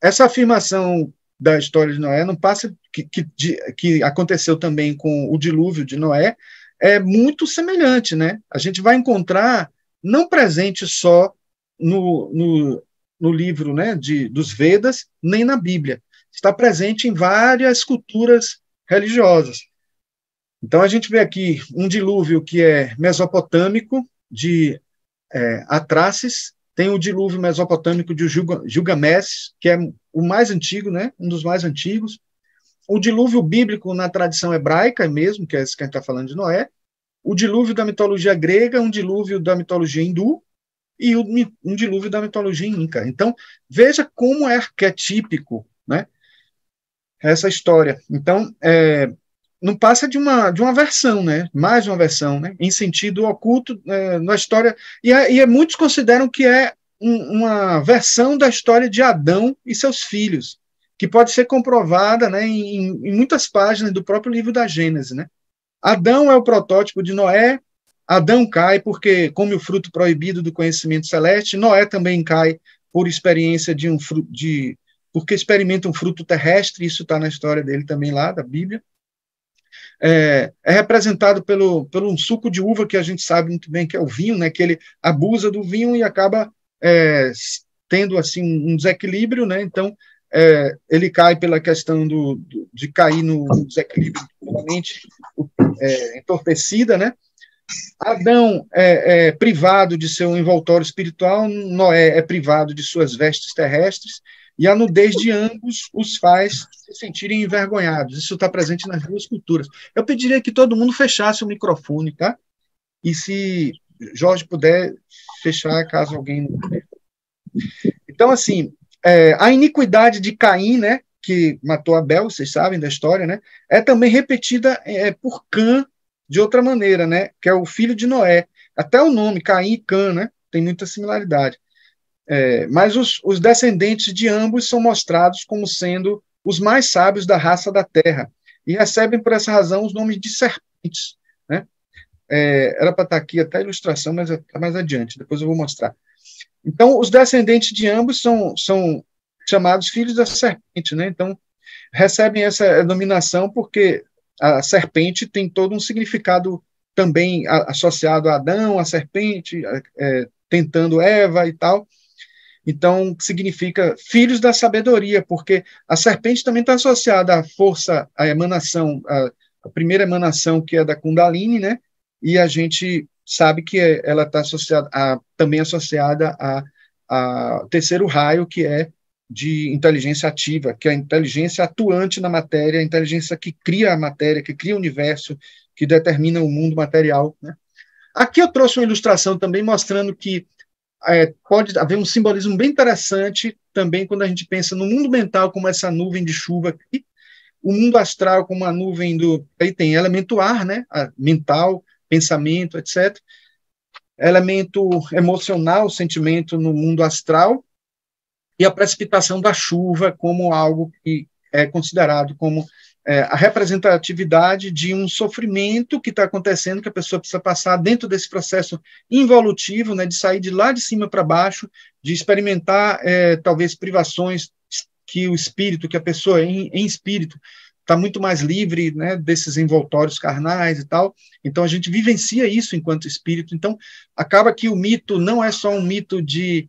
essa afirmação da história de Noé não passa que aconteceu também com o dilúvio de Noé, é muito semelhante, né? A gente vai encontrar, não presente só no livro, né, dos Vedas, nem na Bíblia, está presente em várias culturas religiosas. Então, a gente vê aqui um dilúvio que é mesopotâmico, de Atraces, tem o dilúvio mesopotâmico de Gilgamesh, que é o mais antigo, né, um dos mais antigos. O dilúvio bíblico na tradição hebraica mesmo, que é esse que a gente está falando de Noé. O dilúvio da mitologia grega, um dilúvio da mitologia hindu e um dilúvio da mitologia inca. Então, veja como é arquetípico, né, essa história. Então, não passa de uma versão, né? Mais uma versão, né? Em sentido oculto na história. E muitos consideram que é uma versão da história de Adão e seus filhos, que pode ser comprovada, né, em muitas páginas do próprio livro da Gênesis, né? Adão é o protótipo de Noé. Adão cai porque come o fruto proibido do conhecimento celeste. Noé também cai por experiência porque experimenta um fruto terrestre. Isso está na história dele também lá, da Bíblia. É representado pelo um suco de uva que a gente sabe muito bem que é o vinho, né, que ele abusa do vinho e acaba tendo assim um desequilíbrio, né? Então ele cai pela questão de cair no desequilíbrio da mente entorpecida, né? Adão é privado de seu envoltório espiritual, Noé é privado de suas vestes terrestres, e a nudez de ambos os faz se sentirem envergonhados. Isso está presente nas duas culturas. Eu pediria que todo mundo fechasse o microfone, tá? E se Jorge puder fechar, caso alguém não puder. Então, assim, a iniquidade de Caim, né, que matou Abel, vocês sabem da história, né, é também repetida por Cã de outra maneira, né, que é o filho de Noé. Até o nome, Caim e Cã, né, tem muita similaridade. Mas os descendentes de ambos são mostrados como sendo os mais sábios da raça da terra, e recebem por essa razão os nomes de serpentes, né? Era para estar aqui até a ilustração, mas está mais adiante, depois eu vou mostrar. Então, os descendentes de ambos são chamados filhos da serpente, né? Então, recebem essa denominação porque a serpente tem todo um significado também associado a Adão, a serpente, tentando Eva e tal. Então, significa filhos da sabedoria, porque a serpente também está associada à força, à emanação, a primeira emanação, que é da Kundalini, né? E a gente sabe que ela está também associada ao terceiro raio, que é de inteligência ativa, que é a inteligência atuante na matéria, a inteligência que cria a matéria, que cria o universo, que determina o mundo material, né? Aqui eu trouxe uma ilustração também mostrando que pode haver um simbolismo bem interessante também quando a gente pensa no mundo mental como essa nuvem de chuva aqui, o mundo astral como a nuvem aí tem elemento ar, né, mental, pensamento, etc. Elemento emocional, sentimento no mundo astral, e a precipitação da chuva como algo que é considerado como a representatividade de um sofrimento que está acontecendo, que a pessoa precisa passar dentro desse processo involutivo, né, de sair de lá de cima para baixo, de experimentar talvez privações que o espírito, que a pessoa em espírito está muito mais livre, né, desses envoltórios carnais e tal. Então a gente vivencia isso enquanto espírito. Então acaba que o mito não é só um mito de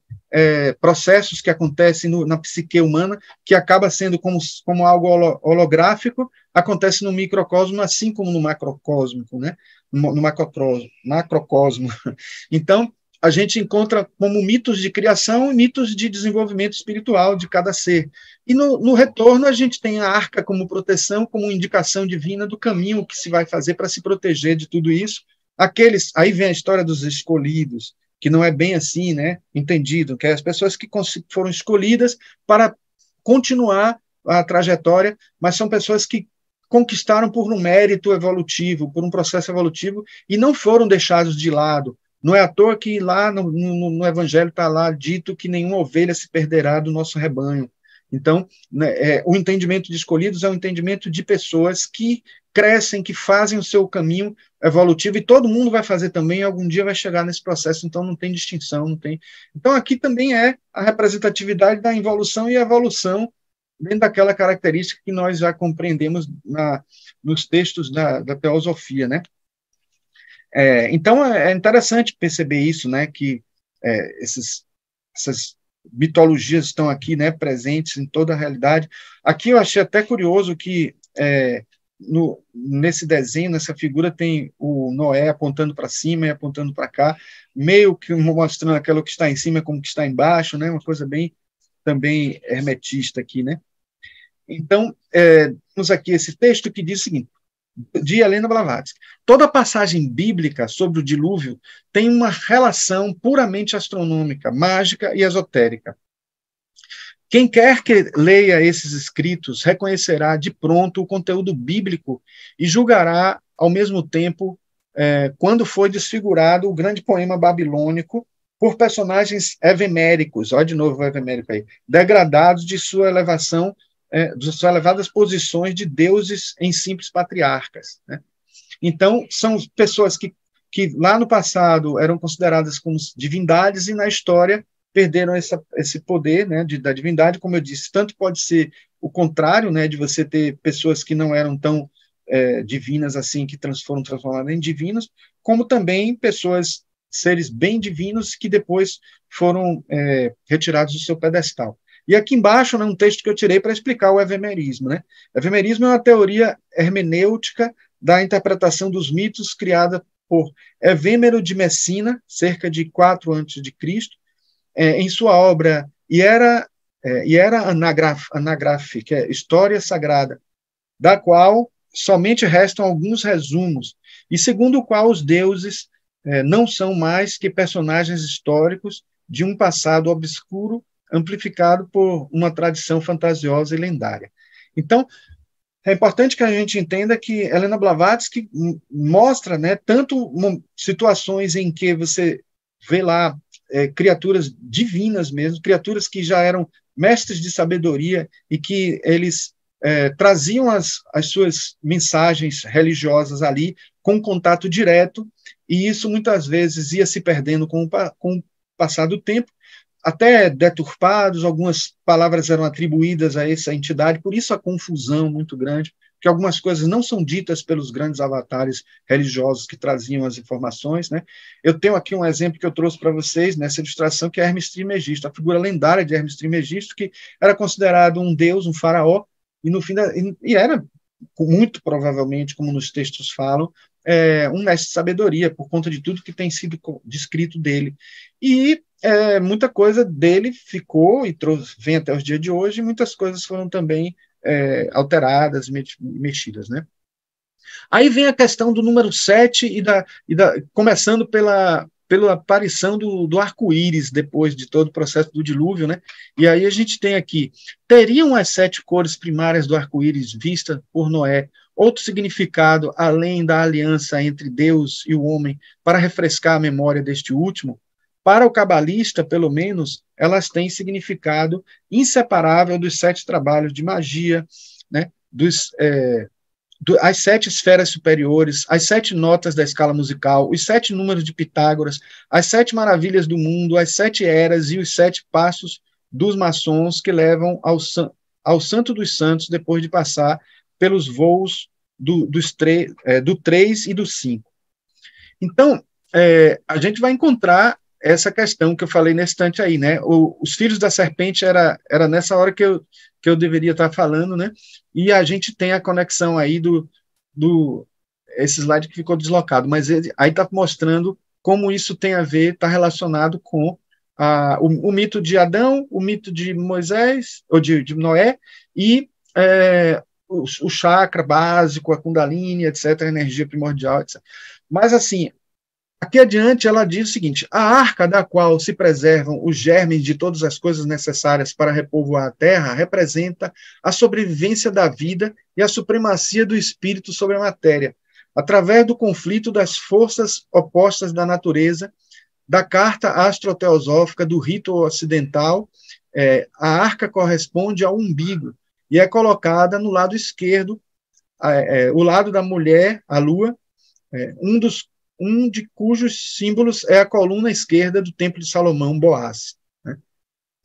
processos que acontecem na psique humana, que acaba sendo como algo holográfico, acontece no microcosmo, assim como no macrocosmo, né? No macrocosmo. Então, a gente encontra como mitos de criação e mitos de desenvolvimento espiritual de cada ser. E no retorno, a gente tem a arca como proteção, como indicação divina do caminho que se vai fazer para se proteger de tudo isso. Aí vem a história dos escolhidos, que não é bem assim, né, entendido, que é as pessoas que foram escolhidas para continuar a trajetória, mas são pessoas que conquistaram por um mérito evolutivo, por um processo evolutivo, e não foram deixados de lado. Não é à toa que lá no Evangelho está lá dito que nenhuma ovelha se perderá do nosso rebanho. Então, né, o entendimento de escolhidos é o entendimento de pessoas que crescem, que fazem o seu caminho evolutivo, e todo mundo vai fazer também, algum dia vai chegar nesse processo, então não tem distinção, não tem. Então, aqui também é a representatividade da involução e evolução dentro daquela característica que nós já compreendemos nos textos da teosofia, né? Então, é interessante perceber isso, né, que essas mitologias estão aqui, né, presentes em toda a realidade. Aqui eu achei até curioso que nesse desenho, nessa figura, tem o Noé apontando para cima e apontando para cá, meio que mostrando aquilo que está em cima como que está embaixo, né, uma coisa bem também hermetista aqui, né. Então, temos aqui esse texto que diz o seguinte, de Helena Blavatsky: toda passagem bíblica sobre o dilúvio tem uma relação puramente astronômica, mágica e esotérica. Quem quer que leia esses escritos reconhecerá de pronto o conteúdo bíblico e julgará, ao mesmo tempo, quando foi desfigurado o grande poema babilônico por personagens eveméricos, olha de novo o evemérico aí, degradados de sua elevação, de suas elevadas posições de deuses em simples patriarcas, né? Então, são pessoas que lá no passado eram consideradas como divindades e na história perderam esse poder, né, da divindade, como eu disse, tanto pode ser o contrário, né, de você ter pessoas que não eram tão divinas assim, que foram transformadas em divinos, como também seres bem divinos que depois foram retirados do seu pedestal. E aqui embaixo, né, um texto que eu tirei para explicar o evemerismo, né? O evemerismo é uma teoria hermenêutica da interpretação dos mitos criada por Evêmero de Messina, cerca de 4 a.C., em sua obra Hiera Anagraphe, que é História Sagrada, da qual somente restam alguns resumos, e segundo o qual os deuses não são mais que personagens históricos de um passado obscuro amplificado por uma tradição fantasiosa e lendária. Então, é importante que a gente entenda que Helena Blavatsky mostra, né, tanto situações em que você vê lá criaturas divinas mesmo, criaturas que já eram mestres de sabedoria e que eles traziam as suas mensagens religiosas ali com contato direto, e isso muitas vezes ia se perdendo com o passar do tempo, até deturpados, algumas palavras eram atribuídas a essa entidade, por isso a confusão muito grande, que algumas coisas não são ditas pelos grandes avatares religiosos que traziam as informações, né? Eu tenho aqui um exemplo que eu trouxe para vocês nessa ilustração, que é Hermes Trismegisto, a figura lendária de Hermes Trismegisto, que era considerado um deus, um faraó, e no fim e era muito provavelmente, como nos textos falam, um mestre de sabedoria, por conta de tudo que tem sido descrito dele. E muita coisa dele ficou e vem até os dias de hoje, e muitas coisas foram também alteradas, mexidas, né? Aí vem a questão do número 7, começando pela aparição do arco-íris, depois de todo o processo do dilúvio, né? E aí a gente tem aqui, teriam as 7 cores primárias do arco-íris vista por Noé outro significado além da aliança entre Deus e o homem para refrescar a memória deste último? Para o cabalista, pelo menos, elas têm significado inseparável dos 7 trabalhos de magia, né? As 7 esferas superiores, as 7 notas da escala musical, os 7 números de Pitágoras, as 7 maravilhas do mundo, as 7 eras e os 7 passos dos maçons que levam ao Santo dos Santos depois de passar pelos voos do 3 e do 5. Então, a gente vai encontrar essa questão que eu falei nesse instante aí, né? Os filhos da serpente era nessa hora que eu deveria estar falando, né? E a gente tem a conexão aí esse slide que ficou deslocado, mas aí está mostrando como isso tem a ver, está relacionado com o mito de Adão, o mito de Moisés, ou de Noé, e o chakra básico, a Kundalini, etc., a energia primordial, etc. Mas, assim, aqui adiante ela diz o seguinte: a arca da qual se preservam os germes de todas as coisas necessárias para repovoar a terra representa a sobrevivência da vida e a supremacia do espírito sobre a matéria, através do conflito das forças opostas da natureza, da carta astroteosófica do rito ocidental. A arca corresponde ao umbigo e é colocada no lado esquerdo, o lado da mulher, a lua, um de cujos símbolos é a coluna esquerda do Templo de Salomão, Boaz. Né?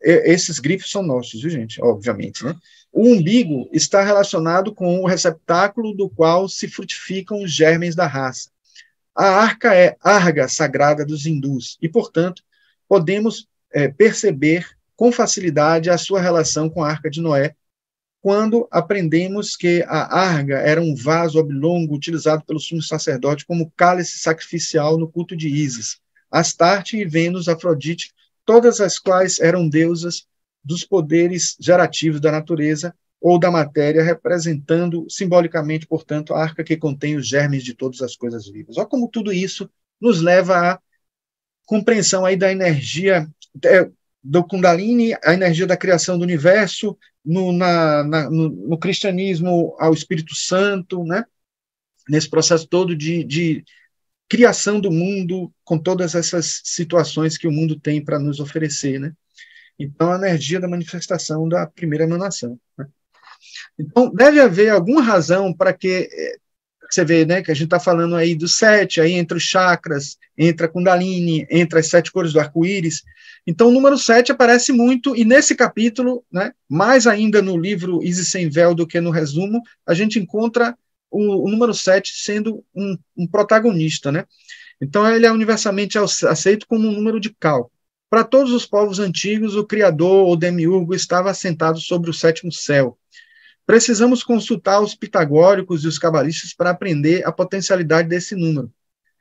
Esses grifos são nossos, viu, gente? Obviamente. Né? O umbigo está relacionado com o receptáculo do qual se frutificam os germes da raça. A arca é arga sagrada dos hindus e, portanto, podemos perceber com facilidade a sua relação com a Arca de Noé, quando aprendemos que a arga era um vaso oblongo utilizado pelo sumo sacerdote como cálice sacrificial no culto de Ísis, Astarte e Vênus, Afrodite, todas as quais eram deusas dos poderes gerativos da natureza ou da matéria, representando simbolicamente, portanto, a arca que contém os germes de todas as coisas vivas. Olha como tudo isso nos leva à compreensão aí da energia do Kundalini, a energia da criação do universo, no cristianismo ao Espírito Santo, né? Nesse processo todo de criação do mundo, com todas essas situações que o mundo tem para nos oferecer. Né? Então, a energia da manifestação da primeira emanação. Né? Então, deve haver alguma razão para que você vê, né, que a gente está falando aí dos 7, aí entre os chakras, entre a Kundalini, entre as 7 cores do arco-íris. Então, o número 7 aparece muito, e nesse capítulo, né, mais ainda no livro Isis Sem Véu do que no resumo, a gente encontra o número 7 sendo um protagonista. Né? Então, ele é universalmente aceito como um número de cálculo. Para todos os povos antigos, o Criador ou Demiurgo estava assentado sobre o 7º céu. Precisamos consultar os pitagóricos e os cabalistas para aprender a potencialidade desse número.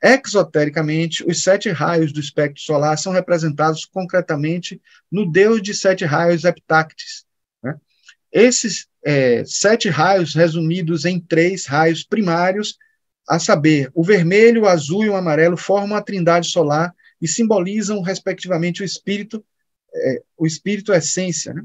Exotericamente, os 7 raios do espectro solar são representados concretamente no deus de 7 raios Heptactes. Né? Esses 7 raios resumidos em 3 raios primários, a saber, o vermelho, o azul e o amarelo, formam a trindade solar e simbolizam, respectivamente, o espírito, a essência. Né?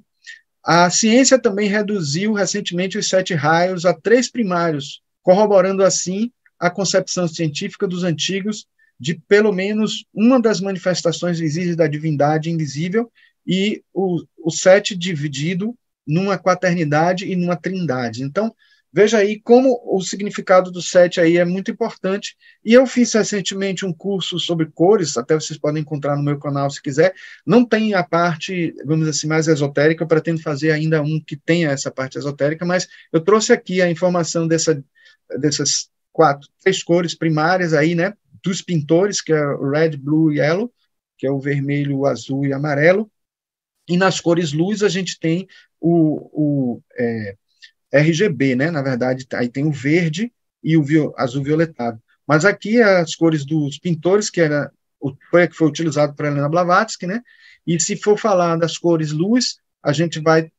A ciência também reduziu recentemente os 7 raios a 3 primários, corroborando assim a concepção científica dos antigos de pelo menos uma das manifestações visíveis da divindade invisível e o 7 dividido numa quaternidade e numa trindade. Então, veja aí como o significado do 7 aí é muito importante. E eu fiz recentemente um curso sobre cores, até vocês podem encontrar no meu canal se quiser. Não tem a parte, vamos dizer assim, mais esotérica, eu pretendo fazer ainda um que tenha essa parte esotérica, mas eu trouxe aqui a informação dessas 3 cores primárias aí, né, dos pintores, que é o red, blue e yellow, que é o vermelho, o azul e amarelo. E nas cores luz a gente tem o RGB, né? Na verdade, aí tem o verde e o azul violetado. Mas aqui as cores dos pintores, que foi utilizado para Helena Blavatsky, né? E se for falar das cores luz, a gente vai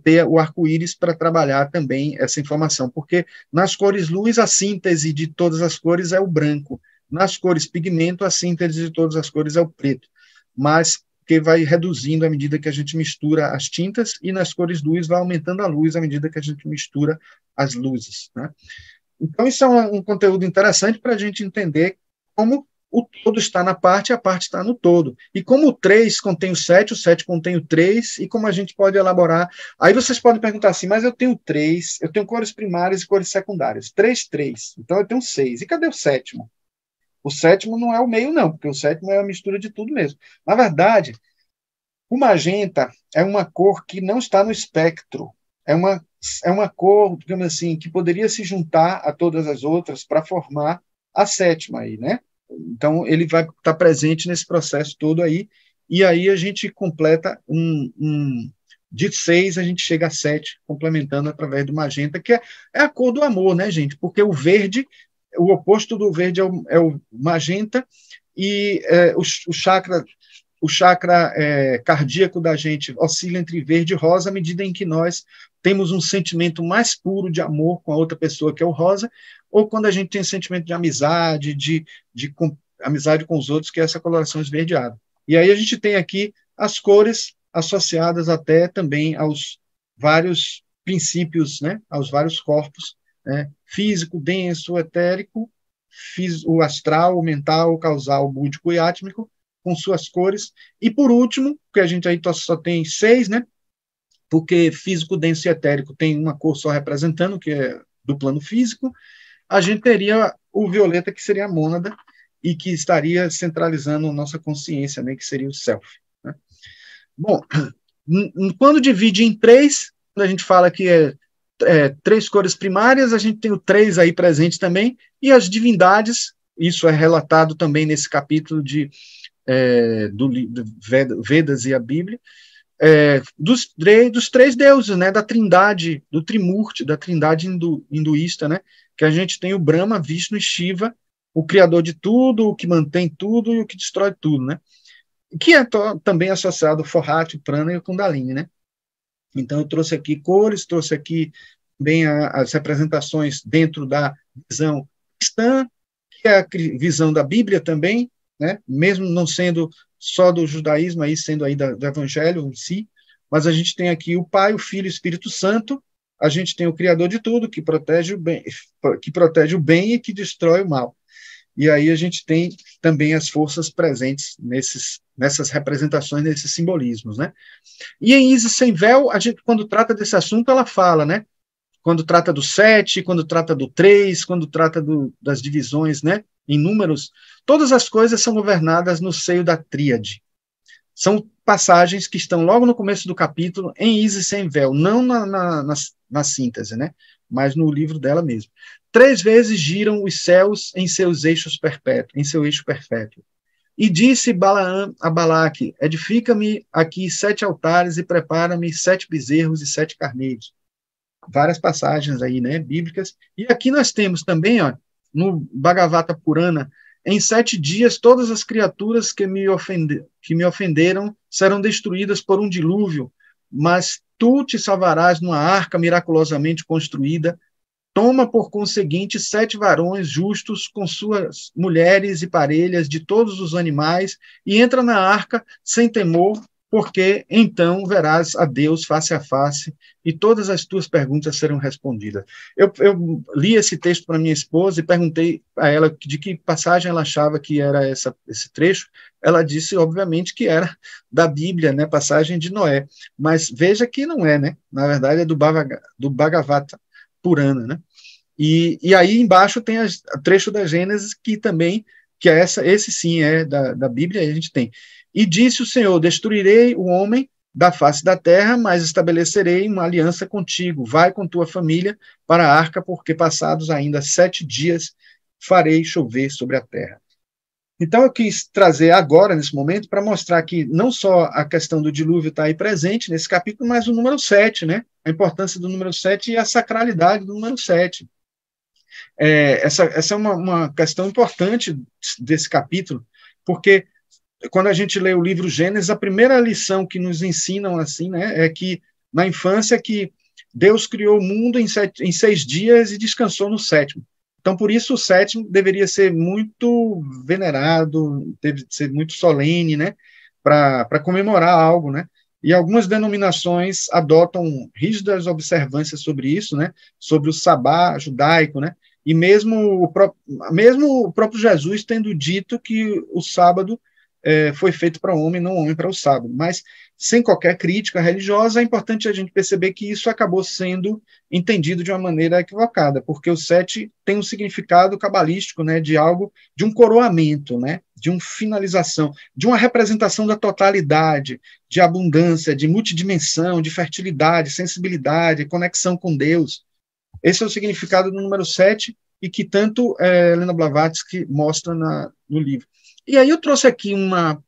ter o arco-íris para trabalhar também essa informação, porque nas cores luz a síntese de todas as cores é o branco, nas cores pigmento a síntese de todas as cores é o preto, mas que vai reduzindo à medida que a gente mistura as tintas, e nas cores luz vai aumentando a luz à medida que a gente mistura as luzes. Né? Então, isso é um conteúdo interessante para a gente entender como o todo está na parte e a parte está no todo. E como o 3 contém o 7 contém o 3, e como a gente pode elaborar. Aí vocês podem perguntar assim, mas eu tenho 3, eu tenho cores primárias e cores secundárias. 3, 3. Então eu tenho 6. E cadê o 7º? O 7º não é o meio, não, porque o 7º é a mistura de tudo mesmo. Na verdade, o magenta é uma cor que não está no espectro. É uma é uma cor, digamos assim, que poderia se juntar a todas as outras para formar a sétima aí, né? Então, ele vai estar presente nesse processo todo aí, e aí a gente completa de 6, a gente chega a 7, complementando através do magenta, que é a cor do amor, né, gente? Porque o verde, o oposto do verde é o magenta, e o chakra cardíaco da gente oscila entre verde e rosa à medida em que nós temos um sentimento mais puro de amor com a outra pessoa, que é o rosa, ou quando a gente tem um sentimento de amizade, de amizade com os outros, que é essa coloração esverdeada. E aí a gente tem aqui as cores associadas até também aos vários princípios, né, aos vários corpos, né, físico, denso, etérico, o astral, o mental, o causal, o búdico e átmico, com suas cores. E por último, porque a gente aí só tem 6, né, porque físico, denso e etérico tem uma cor só representando, que é do plano físico, a gente teria o violeta, que seria a mônada, e que estaria centralizando a nossa consciência, né, que seria o self. Né? Bom, quando divide em 3, quando a gente fala que é 3 cores primárias, a gente tem o 3 aí presente também, e as divindades, isso é relatado também nesse capítulo do Vedas e a Bíblia, dos 3 deuses, né, da trindade, do Trimurti, da trindade hinduísta, né, que a gente tem o Brahma, Vishnu e Shiva, o criador de tudo, o que mantém tudo e o que destrói tudo, né, que é também associado ao Forrati, o Prana e o Kundalini, né. Então eu trouxe aqui cores, trouxe aqui bem as representações dentro da visão cristã, que é a visão da Bíblia também, né, mesmo não sendo só do judaísmo, aí sendo aí do evangelho em si, mas a gente tem aqui o Pai, o Filho e o Espírito Santo, a gente tem o Criador de tudo, que protege o bem e que destrói o mal. E aí a gente tem também as forças presentes nessas representações, nesses simbolismos, né? E em Isis Sem Véu, a gente, quando trata desse assunto, ela fala, né? Quando trata do 7, quando trata do 3, quando trata das divisões, né, em números, todas as coisas são governadas no seio da tríade. São passagens que estão logo no começo do capítulo, em Isis Sem Véu, não na síntese, né, mas no livro dela mesmo. 3 vezes giram os céus em seus eixos perpétuos, em seu eixo perpétuo. E disse Balaam a Balaque: edifica-me aqui 7 altares e prepara-me 7 bezerros e 7 carneiros. Várias passagens aí, né, bíblicas. E aqui nós temos também, ó, no Bhagavata Purana, em 7 dias todas as criaturas que me ofenderam serão destruídas por um dilúvio, mas tu te salvarás numa arca miraculosamente construída. Toma por conseguinte 7 varões justos com suas mulheres e parelhas de todos os animais e entra na arca sem temor, porque então verás a Deus face a face e todas as tuas perguntas serão respondidas. Eu li esse texto para minha esposa e perguntei a ela de que passagem ela achava que era esse trecho. Ela disse, obviamente, que era da Bíblia, né, passagem de Noé. Mas veja que não é, né? Na verdade, é do Bhagavata Purana, né? E aí embaixo tem o trecho da Gênesis, que também, que é esse sim é da Bíblia, a gente tem. E disse o Senhor: destruirei o homem da face da terra, mas estabelecerei uma aliança contigo. Vai com tua família para a arca, porque passados ainda 7 dias farei chover sobre a terra. Então eu quis trazer agora, nesse momento, para mostrar que não só a questão do dilúvio está aí presente nesse capítulo, mas o número 7, né? A importância do número 7 e a sacralidade do número 7. Essa é uma questão importante desse capítulo, porque quando a gente lê o livro Gênesis, a primeira lição que nos ensinam assim, né, é que na infância que Deus criou o mundo em 6 dias e descansou no 7º. Então, por isso, o 7º deveria ser muito venerado, deve ser muito solene, né, para comemorar algo, né? E algumas denominações adotam rígidas observâncias sobre isso, né, sobre o sabá judaico, né? E mesmo o próprio Jesus tendo dito que o sábado foi feito para o homem, não o homem para o sábado. Mas, sem qualquer crítica religiosa, é importante a gente perceber que isso acabou sendo entendido de uma maneira equivocada, porque o 7 tem um significado cabalístico, né, de um coroamento, né, de uma finalização, de uma representação da totalidade, de abundância, de multidimensão, de fertilidade, sensibilidade, conexão com Deus. Esse é o significado do número 7 e que tanto Helena Blavatsky mostra no livro. E aí eu trouxe aqui uma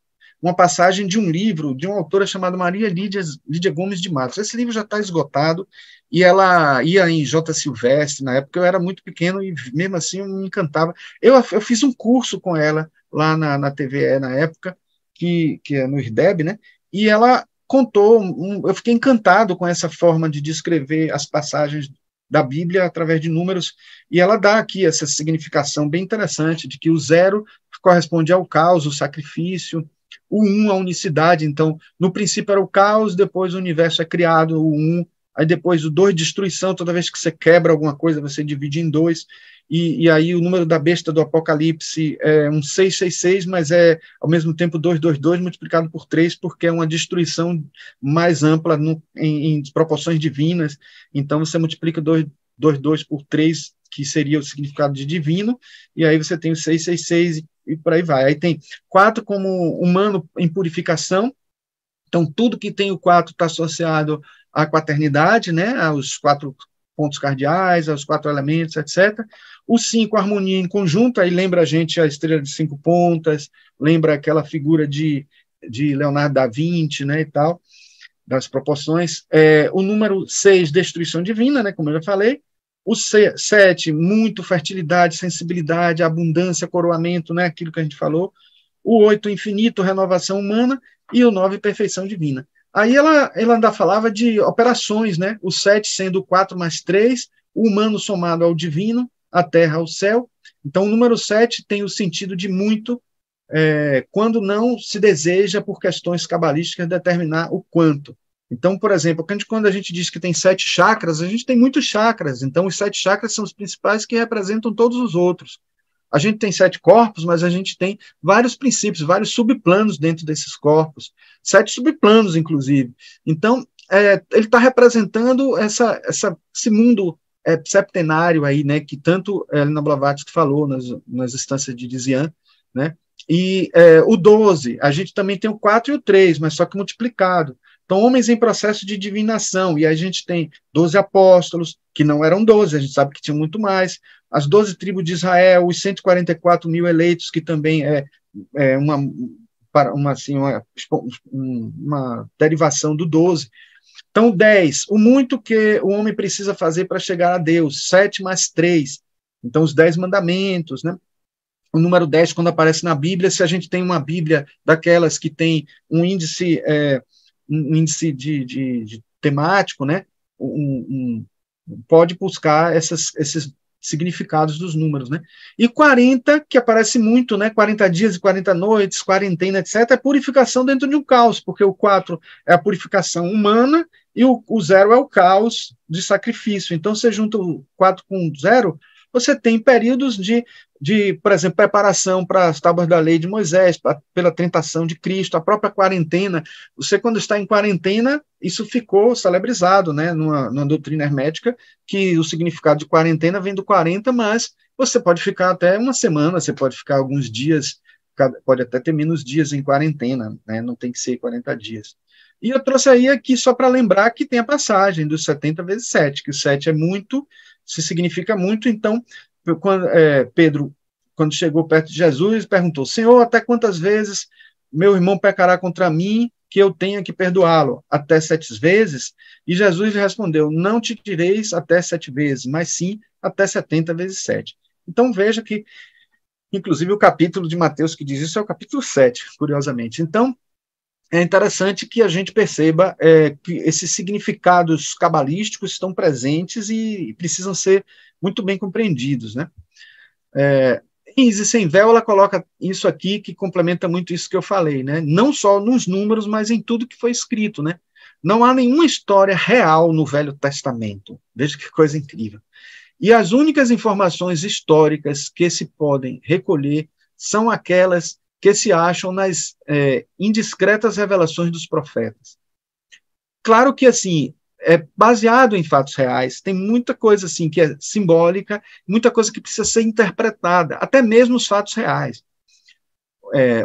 passagem de um livro de uma autora chamada Maria Lídia Gomes de Matos. Esse livro já está esgotado, e ela ia em J. Silvestre, na época eu era muito pequeno, e mesmo assim eu me encantava. Eu fiz um curso com ela lá na TVE, na época, que é no IRDEB, né? E ela contou, eu fiquei encantado com essa forma de descrever as passagens da Bíblia através de números, e ela dá aqui essa significação bem interessante, de que o 0 corresponde ao caos, o sacrifício, o 1 a unicidade. Então, no princípio era o caos, depois o universo é criado, o 1, aí depois o 2, destruição. Toda vez que você quebra alguma coisa, você divide em 2, e aí o número da besta do Apocalipse é um 666, mas é ao mesmo tempo 222 multiplicado por 3, porque é uma destruição mais ampla em proporções divinas. Então você multiplica 222 por 3, que seria o significado de divino, e aí você tem o 666 e por aí vai. Aí tem 4 como humano em purificação. Então tudo que tem o 4 está associado à quaternidade, né, aos 4 pontos cardeais, aos 4 elementos, etc. O 5, harmonia em conjunto, aí lembra a gente a estrela de 5 pontas, lembra aquela figura de Leonardo da Vinci, né, e tal, das proporções. O número 6, destruição divina, né, como eu já falei. O 7, muito fertilidade, sensibilidade, abundância, coroamento, né, aquilo que a gente falou. O 8, infinito, renovação humana. E o 9, perfeição divina. Aí ela ainda falava de operações, né? O 7 sendo o 4 mais 3, o humano somado ao divino, a terra ao céu. Então, o número 7 tem o sentido de muito, quando não se deseja, por questões cabalísticas, determinar o quanto. Então, por exemplo, quando a gente diz que tem 7 chakras, a gente tem muitos chakras. Então, os 7 chakras são os principais que representam todos os outros. A gente tem 7 corpos, mas a gente tem vários princípios, vários subplanos dentro desses corpos, 7 subplanos, inclusive. Então, ele está representando esse mundo septenário aí, né, que tanto Helena Blavatsky falou nas instâncias de Dizian, né? E o 12, a gente também tem o 4 e o 3, mas só que multiplicado. Então, homens em processo de divinação, e a gente tem 12 apóstolos, que não eram 12, a gente sabe que tinham muito mais, as 12 tribos de Israel, os 144 mil eleitos, que também é uma derivação do 12. Então, 10, o muito que o homem precisa fazer para chegar a Deus, 7 mais 3, então os 10 mandamentos, né? O número 10, quando aparece na Bíblia, se a gente tem uma Bíblia daquelas que tem um índice de temático, né? Pode buscar esses significados dos números, né? E 40, que aparece muito, né? 40 dias e 40 noites, quarentena, etc., é purificação dentro de um caos, porque o 4 é a purificação humana e o 0 é o caos de sacrifício. Então, você junta o 4 com o 0, você tem períodos de, por exemplo, preparação para as tábuas da lei de Moisés, pela tentação de Cristo, a própria quarentena. Você, quando está em quarentena, isso ficou celebrizado, né, numa doutrina hermética, que o significado de quarentena vem do 40, mas você pode ficar até uma semana, você pode ficar alguns dias, pode até ter menos dias em quarentena, né, não tem que ser 40 dias. E eu trouxe aí aqui só para lembrar que tem a passagem dos 70 vezes 7, que o 7 é muito, se significa muito. Então, Pedro, quando chegou perto de Jesus, perguntou: Senhor, até quantas vezes meu irmão pecará contra mim que eu tenha que perdoá-lo? Até 7 vezes? E Jesus lhe respondeu: não te direis até 7 vezes, mas sim até 70 vezes 7. Então veja que, inclusive, o capítulo de Mateus que diz isso é o capítulo 7, curiosamente. Então, é interessante que a gente perceba que esses significados cabalísticos estão presentes e precisam ser muito bem compreendidos, né? Em Isis Sem Véu, ela coloca isso aqui, que complementa muito isso que eu falei, né? Não só nos números, mas em tudo que foi escrito, né? Não há nenhuma história real no Velho Testamento. Veja que coisa incrível. E as únicas informações históricas que se podem recolher são aquelas que se acham nas indiscretas revelações dos profetas. Claro que, assim, é baseado em fatos reais, tem muita coisa assim que é simbólica, muita coisa que precisa ser interpretada, até mesmo os fatos reais.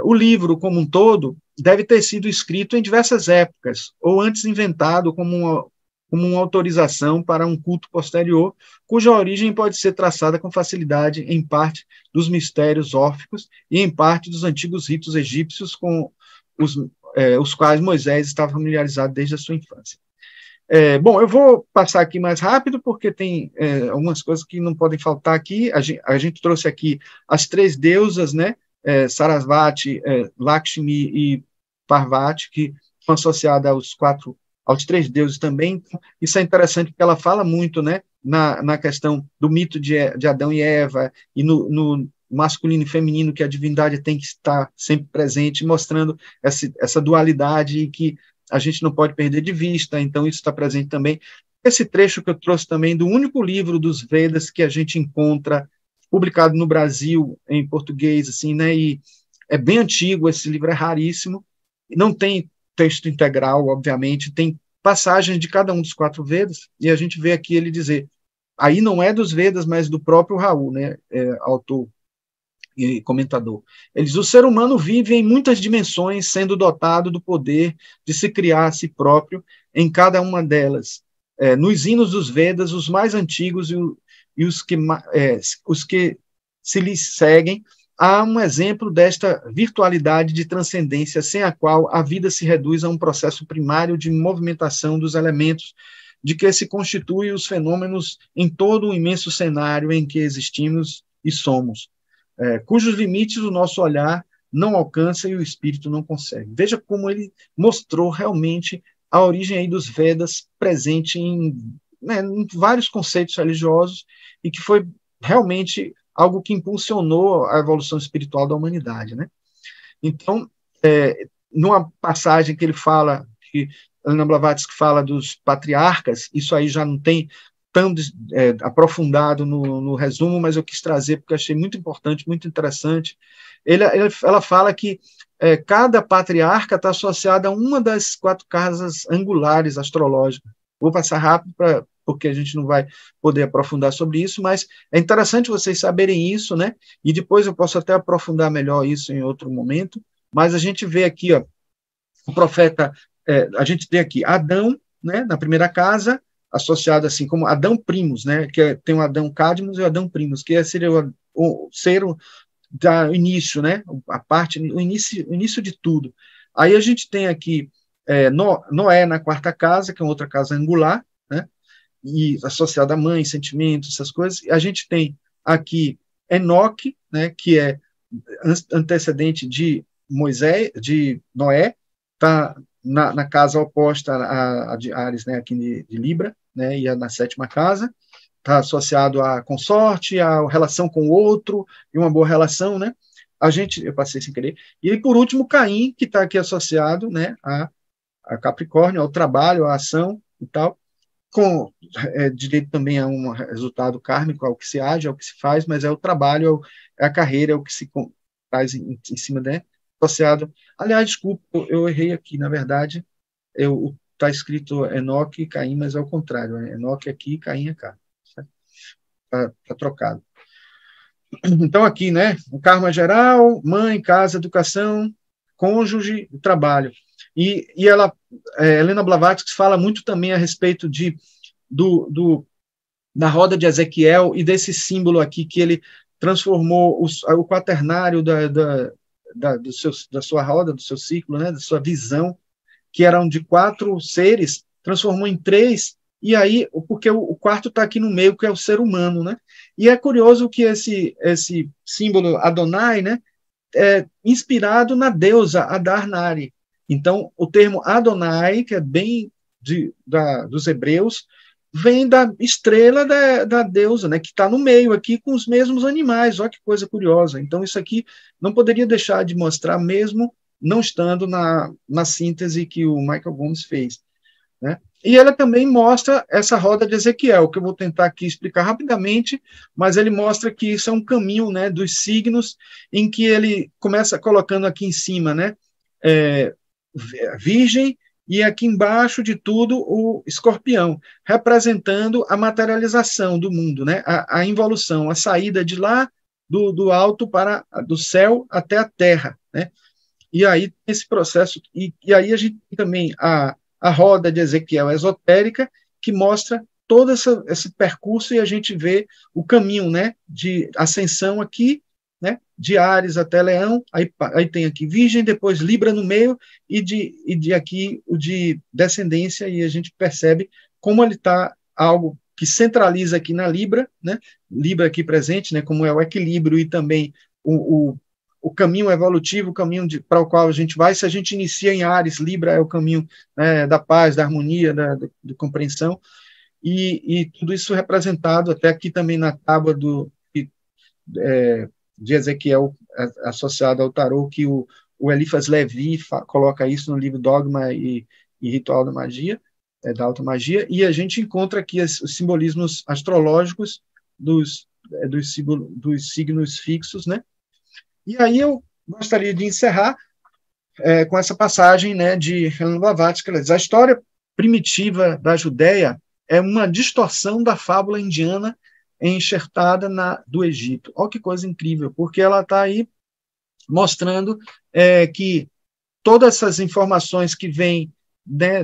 o livro, como um todo, deve ter sido escrito em diversas épocas, ou antes inventado como uma autorização para um culto posterior, cuja origem pode ser traçada com facilidade em parte dos mistérios órficos e em parte dos antigos ritos egípcios com os quais Moisés estava familiarizado desde a sua infância. Bom, eu vou passar aqui mais rápido, porque tem algumas coisas que não podem faltar aqui. A gente trouxe aqui as três deusas, né? Sarasvati, Lakshmi e Parvati, que estão associadas aos três deuses também. Então, isso é interessante, porque ela fala muito, né, na questão do mito de Adão e Eva, e no masculino e feminino, que a divindade tem que estar sempre presente, mostrando essa dualidade e que a gente não pode perder de vista. Então isso está presente também. Esse trecho que eu trouxe também do único livro dos Vedas que a gente encontra publicado no Brasil em português, assim, né? E é bem antigo, esse livro é raríssimo, não tem texto integral, obviamente, tem passagens de cada um dos 4 Vedas, e a gente vê aqui ele dizer, aí não é dos Vedas, mas do próprio Raul, né? Autor e comentador. Ele diz: o ser humano vive em muitas dimensões, sendo dotado do poder de se criar a si próprio em cada uma delas. Nos hinos dos Vedas, os mais antigos e os que se lhes seguem, há um exemplo desta virtualidade de transcendência, sem a qual a vida se reduz a um processo primário de movimentação dos elementos de que se constituem os fenômenos em todo o imenso cenário em que existimos e somos. Cujos limites o nosso olhar não alcança e o espírito não consegue. Veja como ele mostrou realmente a origem aí dos Vedas presente em vários conceitos religiosos, e que foi realmente algo que impulsionou a evolução espiritual da humanidade, né? Então, numa passagem que ele fala, que Helena Blavatsky fala dos patriarcas, isso aí já não tem tão aprofundado no resumo, mas eu quis trazer porque achei muito importante, muito interessante. Ela fala que cada patriarca está associada a uma das 4 casas angulares astrológicas. Vou passar rápido, porque a gente não vai poder aprofundar sobre isso, mas é interessante vocês saberem isso, né? E depois eu posso até aprofundar melhor isso em outro momento, mas a gente vê aqui, ó, o profeta, a gente tem aqui Adão, né, na primeira casa, associado assim como Adão Primus, né, que tem o Adão Cadmus e o Adão Primus, que seria o ser do início, né, a parte, o início de tudo. Aí a gente tem aqui Noé na 4ª casa, que é outra casa angular, né, e associada a mãe, sentimentos, essas coisas. A gente tem aqui Enoque, né, que é antecedente de Moisés, de Noé, está na casa oposta a de Ares, né, aqui de Libra, né, e na 7ª casa, está associado à consorte, à relação com o outro, e uma boa relação, né? Eu passei sem querer. E por último, Caim, que está aqui associado, né, a Capricórnio, ao trabalho, à ação e tal, com direito também a um resultado kármico, ao que se age, ao que se faz, mas é o trabalho, é a carreira, é o que se faz em cima, né, associado. Aliás, desculpa, eu errei aqui, na verdade, está escrito Enoque e Caim, mas é o contrário, né? Enoque aqui e Caim é cá. Está trocado. Então, aqui, né, o karma geral, mãe, casa, educação, cônjuge, trabalho. E Helena Blavatsky fala muito também a respeito da roda de Ezequiel e desse símbolo aqui que ele transformou o quaternário da sua roda, do seu ciclo, né, da sua visão, que eram de 4 seres, transformou em 3, e aí, porque o quarto está aqui no meio, que é o ser humano, né? E é curioso que esse símbolo Adonai, né, é inspirado na deusa Adarnari. Então, o termo Adonai, que é bem dos hebreus, vem da estrela da deusa, né, que está no meio aqui com os mesmos animais. Olha que coisa curiosa. Então, isso aqui não poderia deixar de mostrar, mesmo não estando na síntese que o Michael Gomes fez, né? E ela também mostra essa roda de Ezequiel, que eu vou tentar aqui explicar rapidamente, mas ele mostra que isso é um caminho, né, dos signos, em que ele começa colocando aqui em cima, né, Virgem, e aqui embaixo de tudo o Escorpião, representando a materialização do mundo, né, a involução, a saída de lá do alto para do céu até a terra, né? E aí esse processo e aí a gente tem também a roda de Ezequiel esotérica que mostra todo esse percurso e a gente vê o caminho, né, de ascensão aqui, né, de Áries até Leão, aí tem aqui Virgem, depois Libra no meio e de aqui o de descendência e a gente percebe como ele está algo que centraliza aqui na Libra, né, Libra aqui presente, né, como é o equilíbrio e também o caminho evolutivo, o caminho para o qual a gente vai. Se a gente inicia em Áries, Libra é o caminho, né, da paz, da harmonia, da compreensão, e tudo isso representado até aqui também na tábua de Ezequiel, associado ao tarô, que o Eliphas Levi coloca isso no livro Dogma e Ritual da Magia, da Alta Magia, e a gente encontra aqui os simbolismos astrológicos dos signos fixos, né? E aí eu gostaria de encerrar com essa passagem, né, de Helena Blavatsky, que ela diz, a história primitiva da Judéia é uma distorção da fábula indiana enxertada do Egito. Olha que coisa incrível, porque ela está aí mostrando que todas essas informações que vêm, né,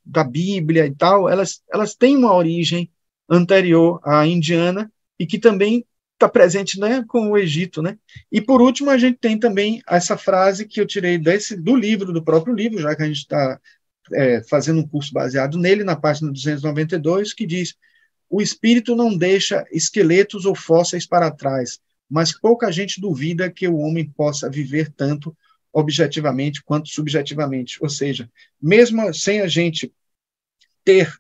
da Bíblia e tal, elas têm uma origem anterior à indiana e que também está presente, né, com o Egito, né? E por último a gente tem também essa frase que eu tirei do livro, do próprio livro, já que a gente está fazendo um curso baseado nele, na página 292, que diz: o espírito não deixa esqueletos ou fósseis para trás, mas pouca gente duvida que o homem possa viver tanto objetivamente quanto subjetivamente. Ou seja, mesmo sem a gente ter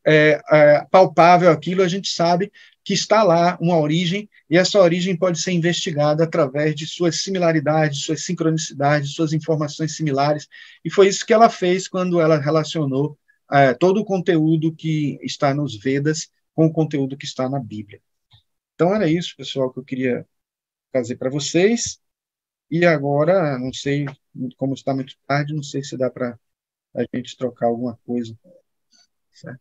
palpável aquilo, a gente sabe que está lá uma origem, e essa origem pode ser investigada através de suas similaridades, suas sincronicidades, suas informações similares, e foi isso que ela fez quando ela relacionou todo o conteúdo que está nos Vedas com o conteúdo que está na Bíblia. Então, era isso, pessoal, que eu queria trazer para vocês, e agora, não sei, como está muito tarde, não sei se dá para a gente trocar alguma coisa, certo?